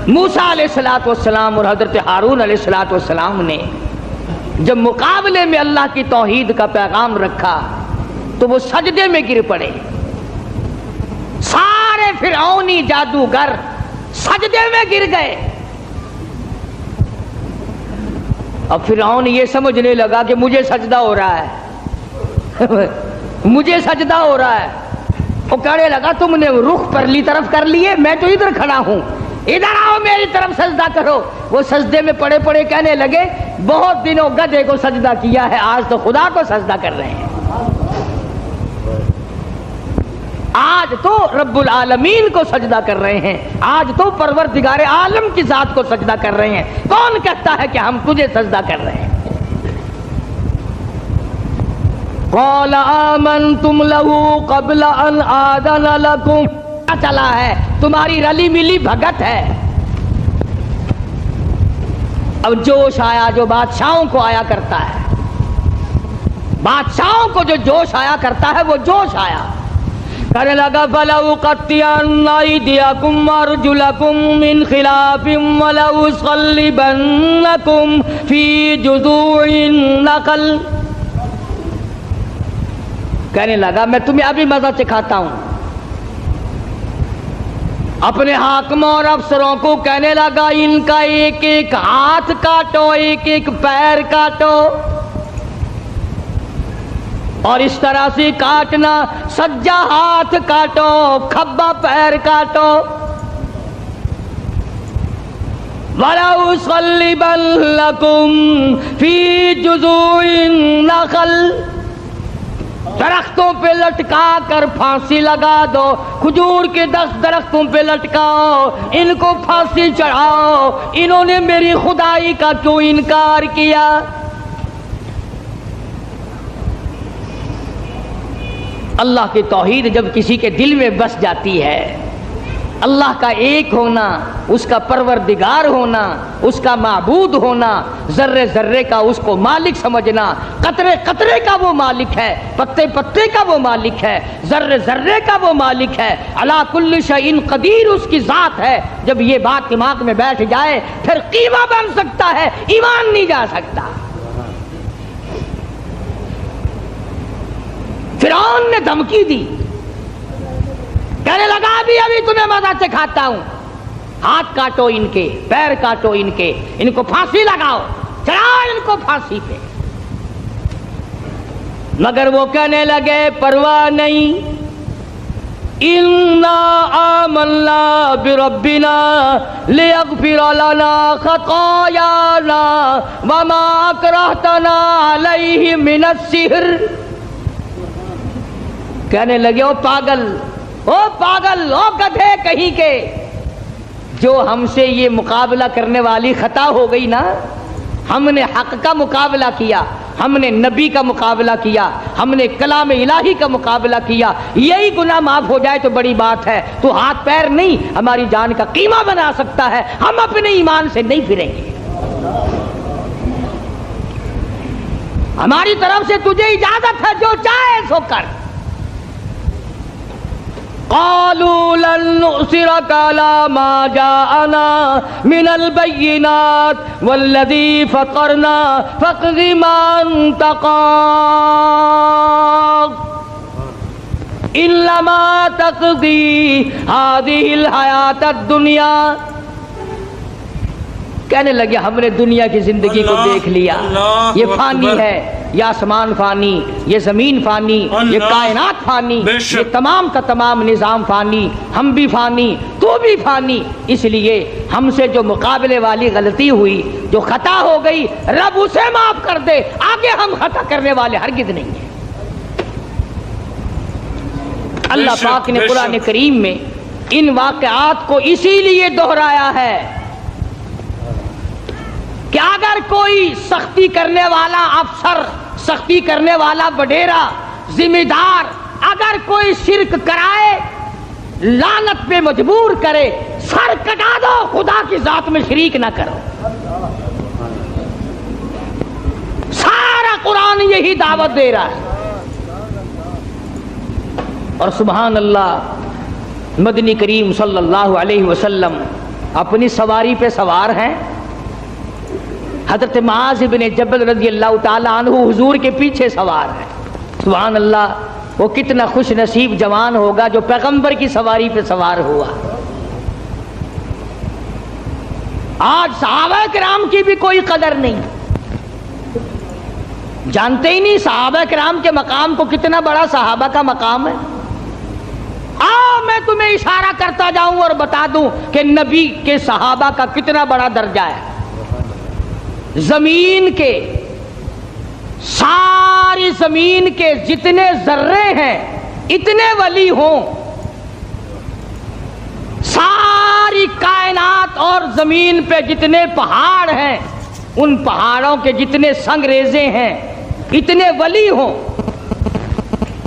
موسیٰ علیہ السلام اور حضرت ہارون علیہ السلام نے جب مقابلے میں اللہ کی توحید کا پیغام رکھا تو وہ سجدے میں گر پڑے۔ سارے فرعونی جادوگر سجدے میں گر گئے۔ اب فرعون یہ سمجھنے لگا کہ مجھے سجدہ ہو رہا ہے مجھے سجدہ ہو رہا ہے۔ وہ کہنے لگا تم نے رخ پرلی طرف کر لیے، میں تو ادھر کھڑا ہوں، ادھر آؤ میری طرف سجدہ کرو۔ وہ سجدے میں پڑے پڑے کہنے لگے بہت دنوں گدھے کو سجدہ کیا ہے، آج تو خدا کو سجدہ کر رہے ہیں، آج تو رب العالمین کو سجدہ کر رہے ہیں، آج تو پروردگار عالم کی ذات کو سجدہ کر رہے ہیں۔ کون کہتا ہے کہ ہم تجھے سجدہ کر رہے ہیں؟ قال آمنتم له قبل ان آذن لكم۔ پتہ چلا ہے تمہاری رلی ملی بھگت ہے۔ اب جوش آیا جو بادشاہوں کو آیا کرتا ہے، بادشاہوں کو جو جوش آیا کرتا ہے وہ جوش آیا، کہنے لگا فَلَأُقَطِّعَنَّ أَيْدِيَكُمْ وَأَرْجُلَكُمْ مِنْ خِلَافٍ وَلَأُصَلِّبَنَّكُمْ فِي جُذُوعِ النَّخْلِ۔ کہنے لگا میں تمہیں ابھی مزہ چکھاتا ہوں۔ اپنے حاکموں اور افسروں کو کہنے لگا ان کا ایک ایک ہاتھ کاٹو، ایک ایک پیر کاٹو، اور اس طرح سے کاٹنا سجا ہاتھ کاٹو، کھبا پیر کاٹو۔ وَلَأُصَلِّبَنَّكُمْ فِي جُذُوعِ النَّخْلِ۔ درختوں پہ لٹکا کر پھانسی لگا دو، کھجور کے 10 درختوں پہ لٹکاؤ، ان کو پھانسی چڑھاؤ، انہوں نے میری خدائی کا کیوں انکار کیا؟ اللہ کی توحید جب کسی کے دل میں بس جاتی ہے، اللہ کا ایک ہونا، اس کا پروردگار ہونا، اس کا معبود ہونا، ذرے ذرے کا اس کو مالک سمجھنا، قطرے قطرے کا وہ مالک ہے، پتے پتے کا وہ مالک ہے، ذرے ذرے کا وہ مالک ہے، علی کل شیء قدیر اس کی ذات ہے۔ جب یہ بات دماغ میں بیٹھ جائے پھر قیمہ بن سکتا ہے، ایمان نہیں جا سکتا۔ فرعون نے دھمکی دی، کہنے لگا ابھی تمہیں مزہ چکھاتا ہوں، ہاتھ کاٹو ان کے، پیر کاٹو ان کے، ان کو پھانسی لگاؤ، چڑھاؤ ان کو پھانسی پہ۔ مگر وہ کہنے لگے پرواہ نہیں، اِنَّا آمَنَّا بِرَبِّنَا لِيَغْفِرَ لَنَا خَطَايَانَا وَمَا أَكْرَهْتَنَا عَلَيْهِ مِنَ السِّحْرِ۔ کہنے لگے او پاگل، او گدھے کہیں کے، جو ہم سے یہ مقابلہ کرنے والی خطا ہو گئی نا، ہم نے حق کا مقابلہ کیا، ہم نے نبی کا مقابلہ کیا، ہم نے کلام الہی کا مقابلہ کیا، یہی گناہ معاف ہو جائے تو بڑی بات ہے۔ تو ہاتھ پیر نہیں ہماری جان کا قیمہ بنا سکتا ہے، ہم اپنے ایمان سے نہیں پھریں گے، ہماری طرف سے تجھے اجازت ہے، جو چاہے سو کر۔ قالوا لن نؤثرك على ما جاءنا من البينات والذي فطرنا فاقض ما انت قاض انما تقضي هذه الحياة الدنيا۔ کہنے لگے ہم نے دنیا کی زندگی کو دیکھ لیا، یہ فانی ہے، یہ آسمان فانی، یہ زمین فانی، یہ کائنات فانی، یہ تمام کا تمام نظام فانی، ہم بھی فانی، تو وہ بھی فانی. اس لیے ہم سے جو مقابلے والی غلطی ہوئی، جو خطا ہو گئی، رب اسے معاف کر دے. آگے ہم خطا کرنے والے ہرگز نہیں ہیں. اللہ پاک نے قرآن کریم میں ان واقعات کو اسی لیے دہرایا ہے کہ اگر کوئی سختی کرنے والا افسر، سختی کرنے والا وڈیرا، ذمہ دار اگر کوئی شرک کرائے، لعنت پہ مجبور کرے، سر کٹا دو، خدا کی ذات میں شریک نہ کرو. سارا قرآن یہی دعوت دے رہا ہے. اور سبحان اللہ، مدنی کریم صلی اللہ علیہ وسلم اپنی سواری پہ سوار ہیں. حضرت معاذ بن جبل رضی اللہ تعالی عنہ حضور کے پیچھے سوار ہے. سبحان اللہ، وہ کتنا خوش نصیب جوان ہوگا جو پیغمبر کی سواری پہ سوار ہوا. آج صحابہ کرام کی بھی کوئی قدر نہیں، جانتے ہی نہیں صحابہ کرام کے مقام کو، کتنا بڑا صحابہ کا مقام ہے. میں تمہیں اشارہ کرتا جاؤں اور بتا دوں کہ نبی کے صحابہ کا کتنا بڑا درجہ ہے. زمین کے، ساری زمین کے جتنے ذرے ہیں اتنے ولی ہوں، ساری کائنات اور زمین پہ جتنے پہاڑ ہیں، ان پہاڑوں کے جتنے سنگ ریزے ہیں اتنے ولی ہوں.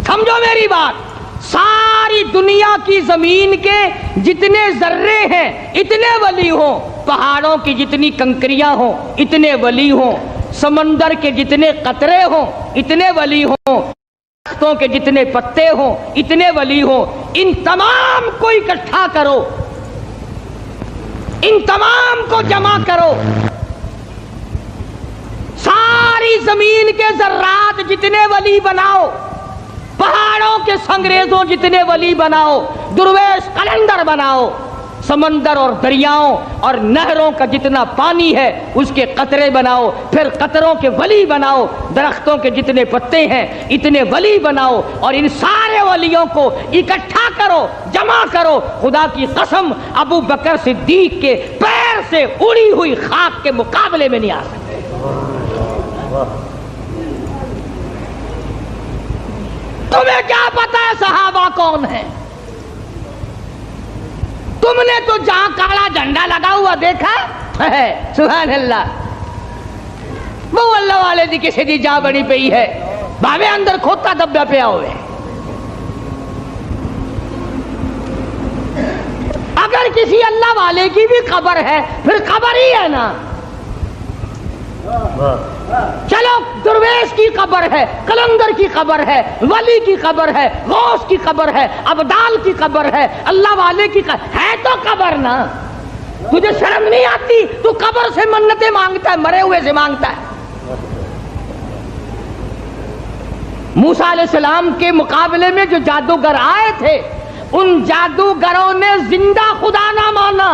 سمجھو میری بات، ساری دنیا کی زمین کے جتنے ذرے ہیں اتنے ولی ہوں، پہاڑوں کی جتنی کنکریاں ہوں اتنے ولی ہوں، سمندر کے جتنے قطرے ہوں اتنے ولی ہوں، درختوں کے جتنے پتے ہوں اتنے ولی ہوں. ان تمام کو اکٹھا کرو، ان تمام کو جمع کرو، ساری زمین کے ذرات جتنے ولی بناؤ، پہاڑوں کے سنگریزوں جتنے ولی بناؤ، درویش قلندر بناؤ، سمندر اور دریاؤں اور نہروں کا جتنا پانی ہے اس کے قطرے بناؤ، پھر قطروں کے ولی بناؤ، درختوں کے جتنے پتے ہیں اتنے ولی بناؤ، اور ان سارے ولیوں کو اکٹھا کرو، جمع کرو. خدا کی قسم، ابو بکر صدیق کے پیر سے اڑی ہوئی خاک کے مقابلے میں نہیں آ سکتے. تمہیں کیا پتا ہے صحابہ کون ہیں؟ تم نے تو جہاں کالا جھنڈا لگا ہوا دیکھا ہے، سبحان اللہ، وہ اللہ والے دی کسی دی جا بڑی پئی ہے، بھاوے اندر کھوتا دبا پیا ہوئے. اگر کسی اللہ والے کی بھی قبر ہے پھر قبر ہی ہے نا. چلو درویش کی قبر ہے، قلندر کی قبر ہے، ولی کی قبر ہے، غوث کی قبر ہے، ابدال کی قبر ہے، اللہ والے کی قبر ہے تو قبر نا. تجھے شرم نہیں آتی؟ تو قبر سے منتیں مانگتا ہے، مرے ہوئے سے مانگتا ہے. موسیٰ علیہ السلام کے مقابلے میں جو جادوگر آئے تھے، ان جادوگروں نے زندہ خدا نہ مانا،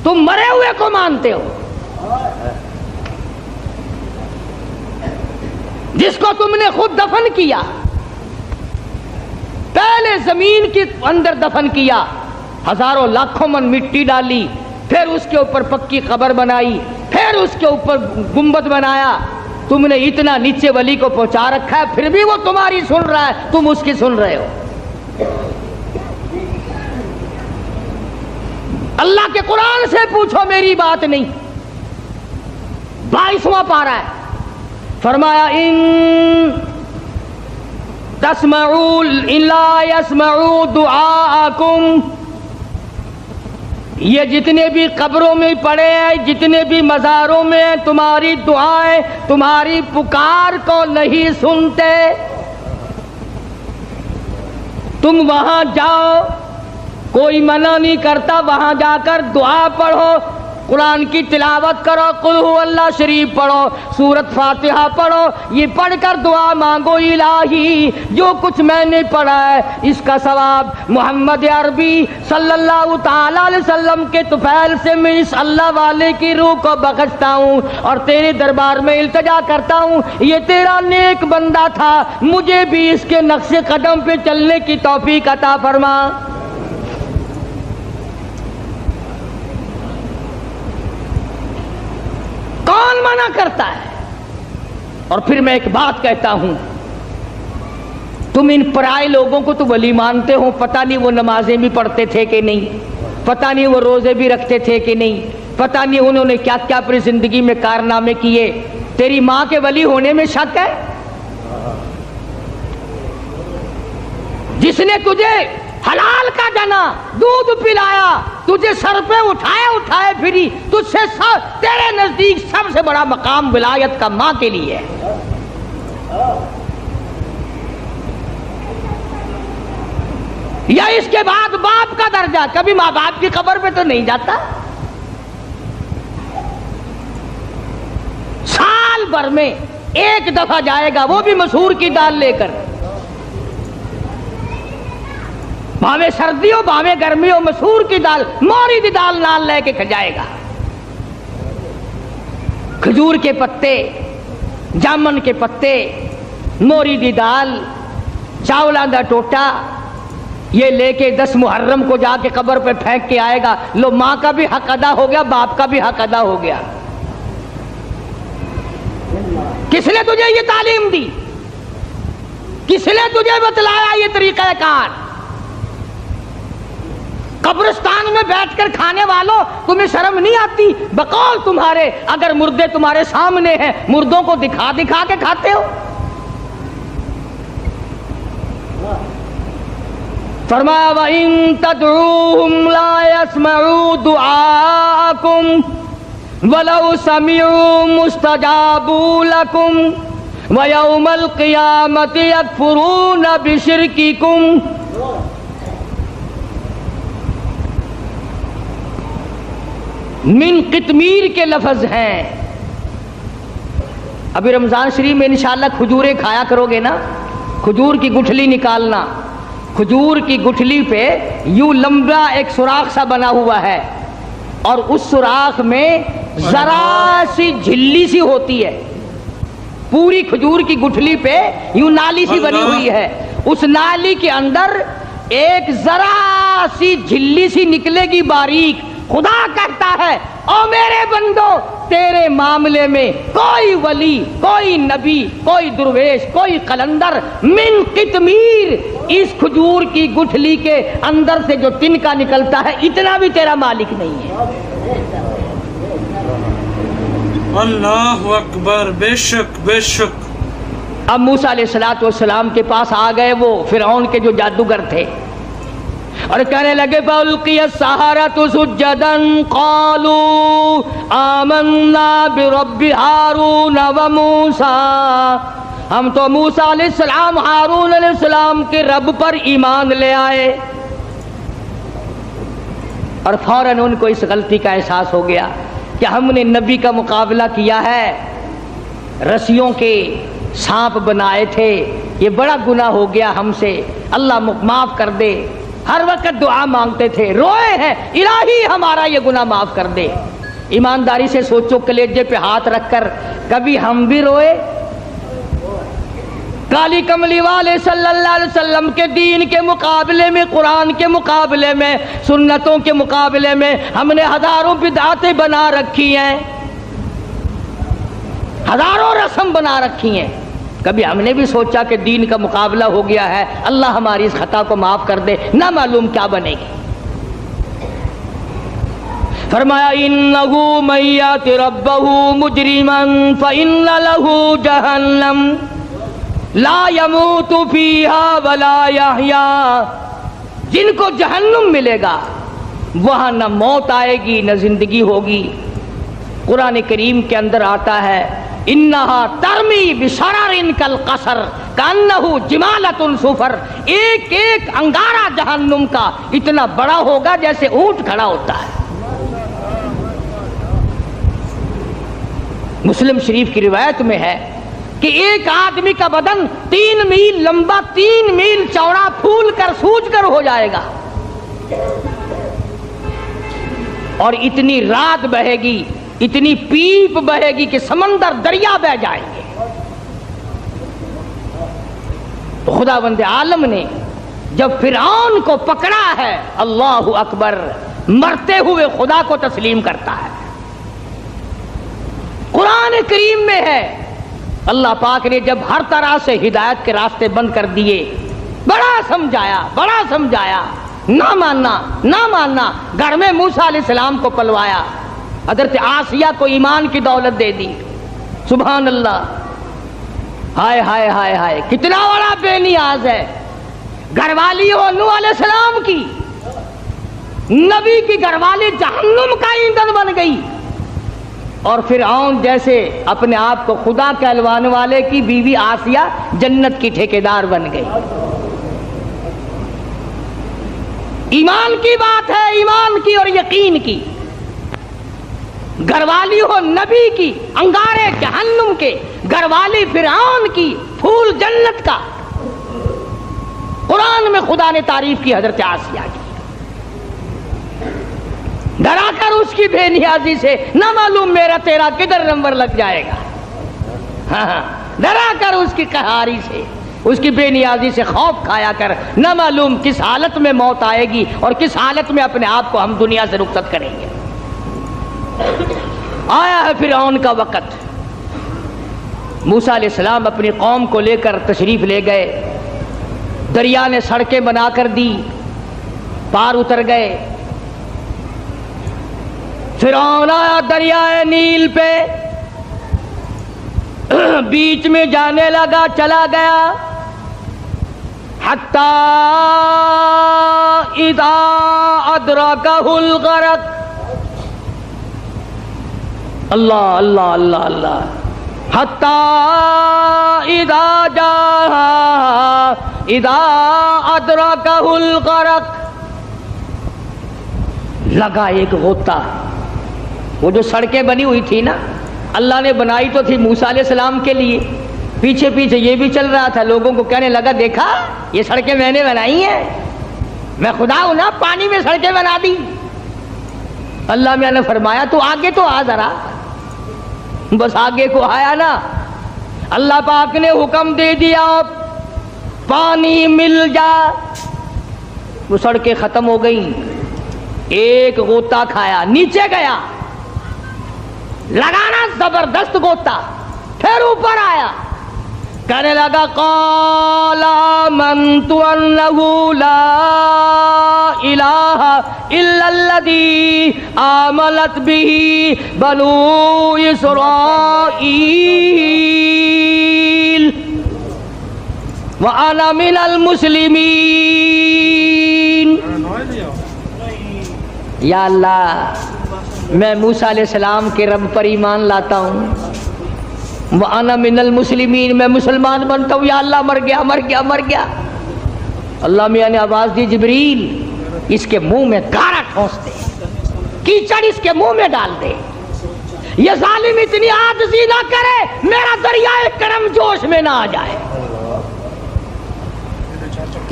تم مرے ہوئے کو مانتے ہو. جس کو تم نے خود دفن کیا، پہلے زمین کے اندر دفن کیا، ہزاروں لاکھوں من مٹی ڈالی، پھر اس کے اوپر پکی قبر بنائی، پھر اس کے اوپر گنبد بنایا. تم نے اتنا نیچے ولی کو پہنچا رکھا ہے، پھر بھی وہ تمہاری سن رہا ہے، تم اس کی سن رہے ہو. اللہ کے قرآن سے پوچھو، میری بات نہیں. 22واں پارہ ہے، فرمایا ان تسمعوا لا يسمعوا دعاءکم. یہ جتنے بھی قبروں میں پڑے ہیں، جتنے بھی مزاروں میں ہیں، تمہاری دعائیں، تمہاری پکار کو نہیں سنتے. تم وہاں جاؤ، کوئی منع نہیں کرتا، وہاں جا کر دعا پڑھو، قرآن کی تلاوت کرو، قل هو اللہ شریف پڑھو، سورت فاتحہ پڑھو، یہ پڑھ کر دعا مانگو. الہی جو کچھ میں نے پڑھا ہے اس کا ثواب محمد عربی صلی اللہ تعالی علیہ وسلم کے طفیل سے میں اس اللہ والے کی روح کو بخشتا ہوں اور تیرے دربار میں التجا کرتا ہوں، یہ تیرا نیک بندہ تھا، مجھے بھی اس کے نقش قدم پہ چلنے کی توفیق عطا فرما. کون منع کرتا ہے؟ اور پھر میں ایک بات کہتا ہوں، تم ان پرائے لوگوں کو تو ولی مانتے ہو، پتہ نہیں وہ نمازیں بھی پڑھتے تھے کہ نہیں، پتہ نہیں وہ روزے بھی رکھتے تھے کہ نہیں، پتہ نہیں انہوں نے کیا کیا اپنی زندگی میں کارنامے کیے، تیری ماں کے ولی ہونے میں شک ہے؟ جس نے تجھے حلال کا جنا دودھ پلایا، تجھے سر پہ اٹھائے پھری، تجھ سے تیرے نزدیک سب سے بڑا مقام ولایت کا ماں کے لیے ہے۔ یا اس کے بعد باپ کا درجہ، کبھی ماں باپ کی قبر پہ تو نہیں جاتا؟ سال بھر میں ایک دفعہ جائے گا، وہ بھی مسور کی دال لے کر، بھاوے سردی ہو بھاوے گرمی ہو، مسور کی دال، موری دی دال نال لے کے کھجائے گا۔ کھجور کے پتے، جامن کے پتے، موری دی دال، چاولاں دا ٹوٹا، یہ لے کے 10 محرم کو جا کے قبر پہ پھینک کے آئے گا۔ لو، ماں کا بھی حق ادا ہو گیا، باپ کا بھی حق ادا ہو گیا۔ کس نے تجھے یہ تعلیم دی؟ کس نے تجھے بتلایا یہ طریقہ کار؟ قبرستان میں بیٹھ کر کھانے والوں، تمہیں شرم نہیں آتی؟ بقول تمہارے، اگر مردے تمہارے سامنے ہیں، مردوں کو دکھا دکھا کے کھاتے ہو۔ فرمایا وَإِن تَدْعُوهُمْ لَا يَسْمَعُوا دُعَاءَكُمْ وَلَوْ سَمِعُوا مُسْتَجَابُوا لَكُمْ وَيَوْمَ الْقِيَامَةِ يَكْفُرُونَ بِشِرْكِكُمْ۔ من قطمیر کے لفظ ہیں۔ ابھی رمضان شریف میں انشاءاللہ کھجوریں کھایا کرو گے نا، کھجور کی گٹھلی نکالنا، کھجور کی گٹھلی پہ یوں لمبا ایک سوراخ سا بنا ہوا ہے، اور اس سوراخ میں ذرا سی جھلی سی ہوتی ہے، پوری کھجور کی گٹھلی پہ یوں نالی سی بنی ہوئی ہے، اس نالی کے اندر ایک ذرا سی جھلی سی نکلے گی باریک۔ خدا کہتا ہے او میرے بندو، تیرے معاملے میں کوئی ولی، کوئی نبی، کوئی درویش، کوئی قلندر من قطمیر، اس کھجور کی گٹھلی کے اندر سے جو تنکا نکلتا ہے، اتنا بھی تیرا مالک نہیں ہے۔ اللہ اکبر، بے شک بے شک۔ اب موسیٰ علیہ السلام کے پاس آ گئے وہ فرعون کے جو جادوگر تھے، اور کہنے لگے فَأُلْقِيَ السَّحَرَةُ سُجَّدًا قَالُوا آمَنَّا بِرَبِّ ہارون وَمُوسَىٰ، ہم تو موسیٰ علیہ السلام، ہارون علیہ السلام کے رب پر ایمان لے آئے۔ اور فوراً ان کو اس غلطی کا احساس ہو گیا کہ ہم نے نبی کا مقابلہ کیا ہے، رسیوں کے سانپ بنائے تھے، یہ بڑا گناہ ہو گیا ہم سے، اللہ معاف کر دے۔ ہر وقت دعا مانگتے تھے، روئے ہیں الہی ہمارا یہ گناہ معاف کر دے۔ ایمانداری سے سوچو، کلیجے پہ ہاتھ رکھ کر کبھی ہم بھی روئے؟ کالی کملی والے صلی اللہ علیہ وسلم کے دین کے مقابلے میں، قرآن کے مقابلے میں، سنتوں کے مقابلے میں ہم نے ہزاروں بدعتیں بنا رکھی ہیں، ہزاروں رسم بنا رکھی ہیں۔ کبھی ہم نے بھی سوچا کہ دین کا مقابلہ ہو گیا ہے، اللہ ہماری اس خطا کو معاف کر دے، نہ معلوم کیا بنے گی۔ فرمایا انہو من یات ربہ مجرما فإن لہ جہنم لا یموت فیہا ولا یحیا، جن کو جہنم ملے گا وہاں نہ موت آئے گی نہ زندگی ہوگی۔ قرآن کریم کے اندر آتا ہے انہا ترمی بشرر کالقصر کانہ جمالۃ صفر، ایک ایک انگارہ جہنم کا اتنا بڑا ہوگا جیسے اونٹ کھڑا ہوتا ہے۔ مسلم شریف کی روایت میں ہے کہ ایک آدمی کا بدن 3 میل لمبا 3 میل چوڑا پھول کر سوج کر ہو جائے گا، اور اتنی رات بہے گی، اتنی پیپ بہے گی کہ سمندر دریا بہ جائیں گے۔ تو خداوند عالم نے جب فرعون کو پکڑا ہے، اللہ اکبر، مرتے ہوئے خدا کو تسلیم کرتا ہے۔ قرآن کریم میں ہے. اللہ پاک نے جب ہر طرح سے ہدایت کے راستے بند کر دیے، بڑا سمجھایا، نہ ماننا. گھر میں موسیٰ علیہ السلام کو پلوایا، حضرت آسیہ کو ایمان کی دولت دے دی. سبحان اللہ. ہائے ہائے ہائے ہائے، کتنا بڑا بے نیاز ہے. گھر والی ہو نوح علیہ السلام کی، نبی کی گھر والی جہنم کا ایندھن بن گئی، اور فرعون جیسے اپنے آپ کو خدا کہلوانے والے کی بیوی آسیہ جنت کی ٹھیکیدار بن گئی. ایمان کی بات ہے، ایمان کی اور یقین کی. گھر والی ہو نبی کی، انگارے جہنم کے، گھر والی فرعون کی، پھول جنت کا. قرآن میں خدا نے تعریف کی حضرت آسیہ کی. ڈرا کر اس کی بے نیازی سے، نہ معلوم میرا تیرا کدھر نمبر لگ جائے گا. ہاں، ڈرا کر اس کی قہاری سے، اس کی بے نیازی سے خوف کھایا کر، نہ معلوم کس حالت میں موت آئے گی اور کس حالت میں اپنے آپ کو ہم دنیا سے رخصت کریں گے. آیا ہے فرعون کا وقت. موسیٰ علیہ السلام اپنی قوم کو لے کر تشریف لے گئے. دریا نے سڑکیں بنا کر دی، پار اتر گئے. فرعون آیا دریائے نیل پہ، بیچ میں جانے لگا، چلا گیا. حتی اذا ادرکہ الغرق. اللہ اللہ اللہ اللہ. حتی اذا ادرکہ الغرق. لگا ایک غوطہ. وہ جو سڑکیں بنی ہوئی تھی نا، اللہ نے بنائی تو تھی موسیٰ علیہ السلام کے لیے، پیچھے پیچھے یہ بھی چل رہا تھا. لوگوں کو کہنے لگا دیکھا یہ سڑکیں میں نے بنائی ہیں، میں خدا ہوں نا، پانی میں سڑکیں بنا دی. اللہ میاں نے فرمایا تو آگے تو آ ذرا. بس آگے کو آیا نا، اللہ پاک نے حکم دے دیا پانی مل جا. وہ سڑکیں ختم ہو گئیں. ایک غوطہ کھایا، نیچے گیا، لگانا زبردست غوطہ، پھر اوپر آیا، کہنے لگا قال آمنت انہ لا الہ الا الذی آمنت بہ بنو اسرائیل وانا من المسلمین. یا اللہ، میں موسیٰ علیہ السلام کے رب پر ایمان لاتا ہوں. وَأَنَا مِنَ الْمُسْلِمِينَ، میں مسلمان بنتا ہوں. یا اللہ، مر گیا. اللہ میاں نے آواز دی جبریل اس کے منہ میں گارا ٹھونس دے، کیچڑ اس کے منہ میں ڈال دے. یہ ظالم اتنی عاجزی نہ کرے میرا دریائے کرم جوش میں نہ آ جائے.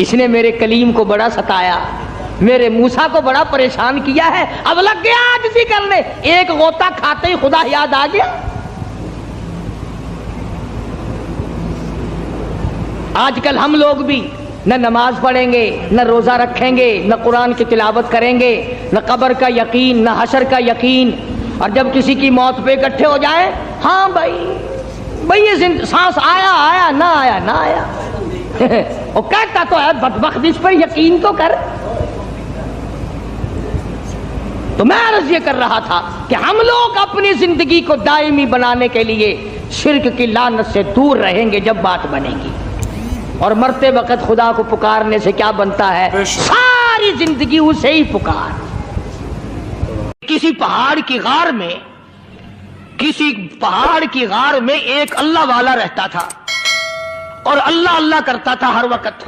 اس نے میرے کلیم کو بڑا ستایا، میرے موسیٰ کو بڑا پریشان کیا ہے. اب لگ گیا عاجزی کرنے. ایک غوطہ کھاتے ہی خدا یاد آ گیا. آج کل ہم لوگ بھی نہ نماز پڑھیں گے، نہ روزہ رکھیں گے، نہ قرآن کی تلاوت کریں گے، نہ قبر کا یقین، نہ حشر کا یقین. اور جب کسی کی موت پہ اکٹھے ہو جائیں، ہاں بھائی یہ سانس آیا نہ آیا وہ کہتا تو ہے بدبخت، اس پر یقین تو کر. تو میں عرض یہ کر رہا تھا کہ ہم لوگ اپنی زندگی کو دائمی بنانے کے لیے شرک کی لعنت سے دور رہیں گے جب بات بنے گی. اور مرتے وقت خدا کو پکارنے سے کیا بنتا ہے؟ ساری زندگی اسے ہی پکار. کسی پہاڑ کی غار میں ایک اللہ والا رہتا تھا اور اللہ اللہ کرتا تھا ہر وقت.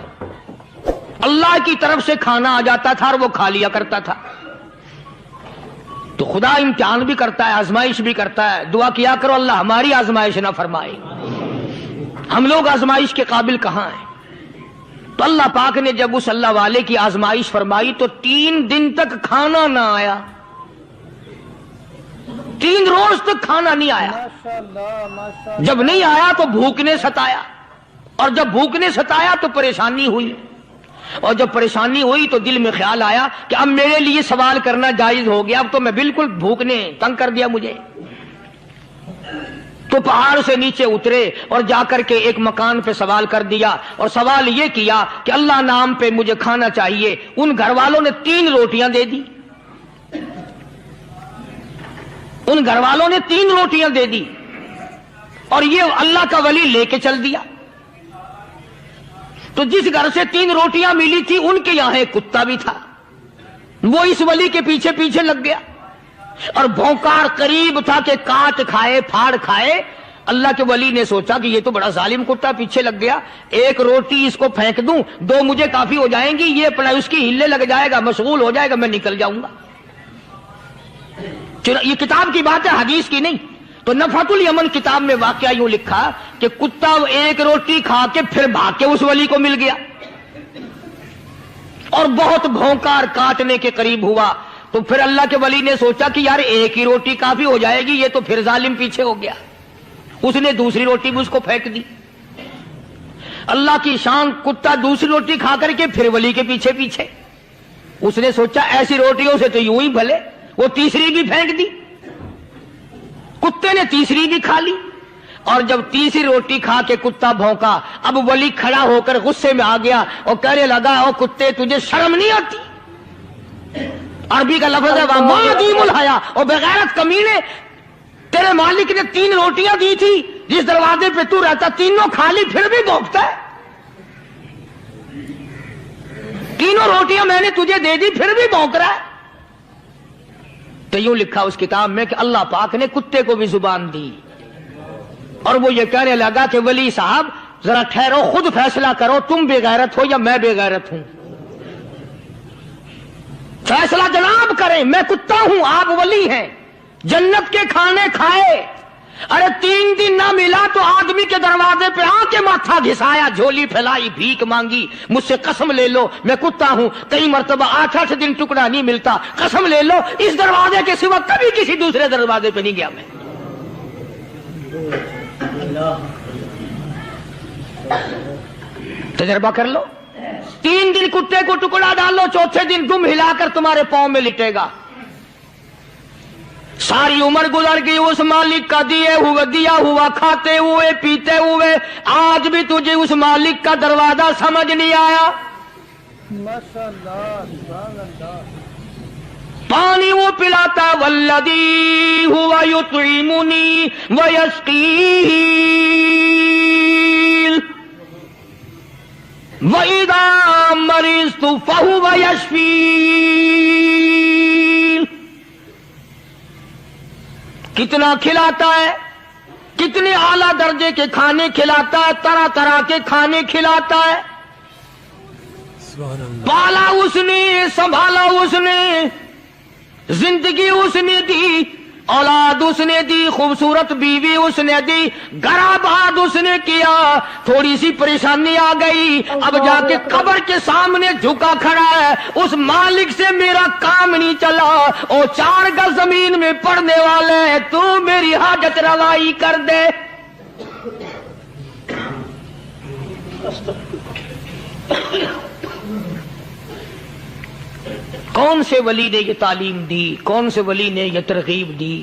اللہ کی طرف سے کھانا آ جاتا تھا اور وہ کھا لیا کرتا تھا. تو خدا امتحان بھی کرتا ہے، آزمائش بھی کرتا ہے. دعا کیا کرو اللہ ہماری آزمائش نہ فرمائے. ہم لوگ آزمائش کے قابل کہاں ہیں؟ تو اللہ پاک نے جب اس اللہ والے کی آزمائش فرمائی تو 3 دن تک کھانا نہ آیا. 3 روز تک کھانا نہیں آیا. جب نہیں آیا تو بھوک نے ستایا، اور جب بھوک نے ستایا تو پریشانی ہوئی، اور جب پریشانی ہوئی تو دل میں خیال آیا کہ اب میرے لیے سوال کرنا جائز ہو گیا. اب تو میں بالکل بھوک نے تنگ کر دیا مجھے. تو پہاڑ سے نیچے اترے اور جا کر کے ایک مکان پہ سوال کر دیا اور سوال یہ کیا کہ اللہ نام پہ مجھے کھانا چاہیے. ان گھر والوں نے 3 روٹیاں دے دی. ان گھر والوں نے 3 روٹیاں دے دی اور یہ اللہ کا ولی لے کے چل دیا. تو جس گھر سے 3 روٹیاں ملی تھی ان کے یہاں ایک کتا بھی تھا. وہ اس ولی کے پیچھے پیچھے لگ گیا اور بھونکار قریب تھا کہ کاٹ کھائے پھاڑ کھائے. اللہ کے ولی نے سوچا کہ یہ تو بڑا ظالم کتا پیچھے لگ گیا, 1 روٹی اس کو پھینک دوں, 2 مجھے کافی ہو جائیں گی, یہ اپنا اس کی ہلے لگ جائے گا, مشغول ہو جائے گا, میں نکل جاؤں گا. یہ کتاب کی بات ہے, حدیث کی نہیں. تو نفحۃ الیمن کتاب میں واقعہ یوں لکھا کہ کتا 1 روٹی کھا کے پھر بھاگ کے اس ولی کو مل گیا اور بہت بھونکار کاٹنے کے قریب ہوا. تو پھر اللہ کے ولی نے سوچا کہ یار 1 ہی روٹی کافی ہو جائے گی, یہ تو پھر ظالم پیچھے ہو گیا. اس نے دوسری روٹی بھی اس کو پھینک دی. اللہ کی شان, کتا دوسری روٹی کھا کر کے پھر ولی کے پیچھے پیچھے. اس نے سوچا ایسی روٹیوں سے تو یوں ہی بھلے, وہ تیسری بھی پھینک دی. کتے نے تیسری بھی کھا لی اور جب تیسری روٹی کھا کے کتا بھونکا, اب ولی کھڑا ہو کر غصے میں آ گیا اور کہنے لگا, او کتے تجھے شرم نہیں آتی؟ عربی کا لفظ ہے وَمَا دِيمُ الْحَيَا, اور بغیرت کمینے, تیرے مالک نے 3 روٹیاں دی تھی, جس دروازے پہ تو رہتا تینوں کھا لی, پھر بھی بھونکتا ہے. 3 روٹیاں میں نے تجھے دے دی, پھر بھی بھونک رہا ہے. تو یوں لکھا اس کتاب میں کہ اللہ پاک نے کتے کو بھی زبان دی اور وہ یہ کہنے لگا کہ ولی صاحب ذرا ٹھہرو, خود فیصلہ کرو, تم بے غیرت ہو یا میں بے غیرت ہوں. فیصلہ جناب کریں, میں کتا ہوں, آپ ولی ہیں, جنت کے کھانے کھائے, ارے 3 دن نہ ملا تو آدمی کے دروازے پہ آ کے ماتھا گھسایا, جھولی پھیلائی, بھیک مانگی, مجھ سے قسم لے لو میں کتا ہوں, کئی مرتبہ 8 دن ٹکڑا نہیں ملتا, قسم لے لو اس دروازے کے سوا کبھی کسی دوسرے دروازے پہ نہیں گیا میں. تجربہ کر لو, 3 دن کتے کو ٹکڑا ڈالو, 4تھے دن دم ہلا کر تمہارے پاؤں میں لٹے گا. ساری عمر گزر گئی اس مالک کا دیا ہوا کھاتے ہوئے پیتے ہوئے, آج بھی تجھے اس مالک کا دروازہ سمجھ نہیں آیا. ماشاءاللہ, سبحان اللہ. پانی وہ پلاتا, والذی ہوا یطعمنی ویسقین, وَإِذَا مَرِضْتُ فَهُوَ يَشْفِينِ. کتنا کھلاتا ہے, کتنے اعلیٰ درجے کے کھانے کھلاتا ہے, طرح طرح کے کھانے کھلاتا ہے. پالا اس نے, سنبھالا اس نے, زندگی اس نے دی, اولاد اس نے دی, خوبصورت بیوی اس نے دی, گھر آباد اس نے کیا. تھوڑی سی پریشانی آ گئی, اب جا کے قبر کے سامنے جھکا کھڑا ہے, اس مالک سے میرا کام نہیں چلا, او 4 گز زمین میں پڑنے والے, تو میری حاجت روائی کر دے. کون سے ولی نے یہ تعلیم دی, کون سے ولی نے یہ ترغیب دی؟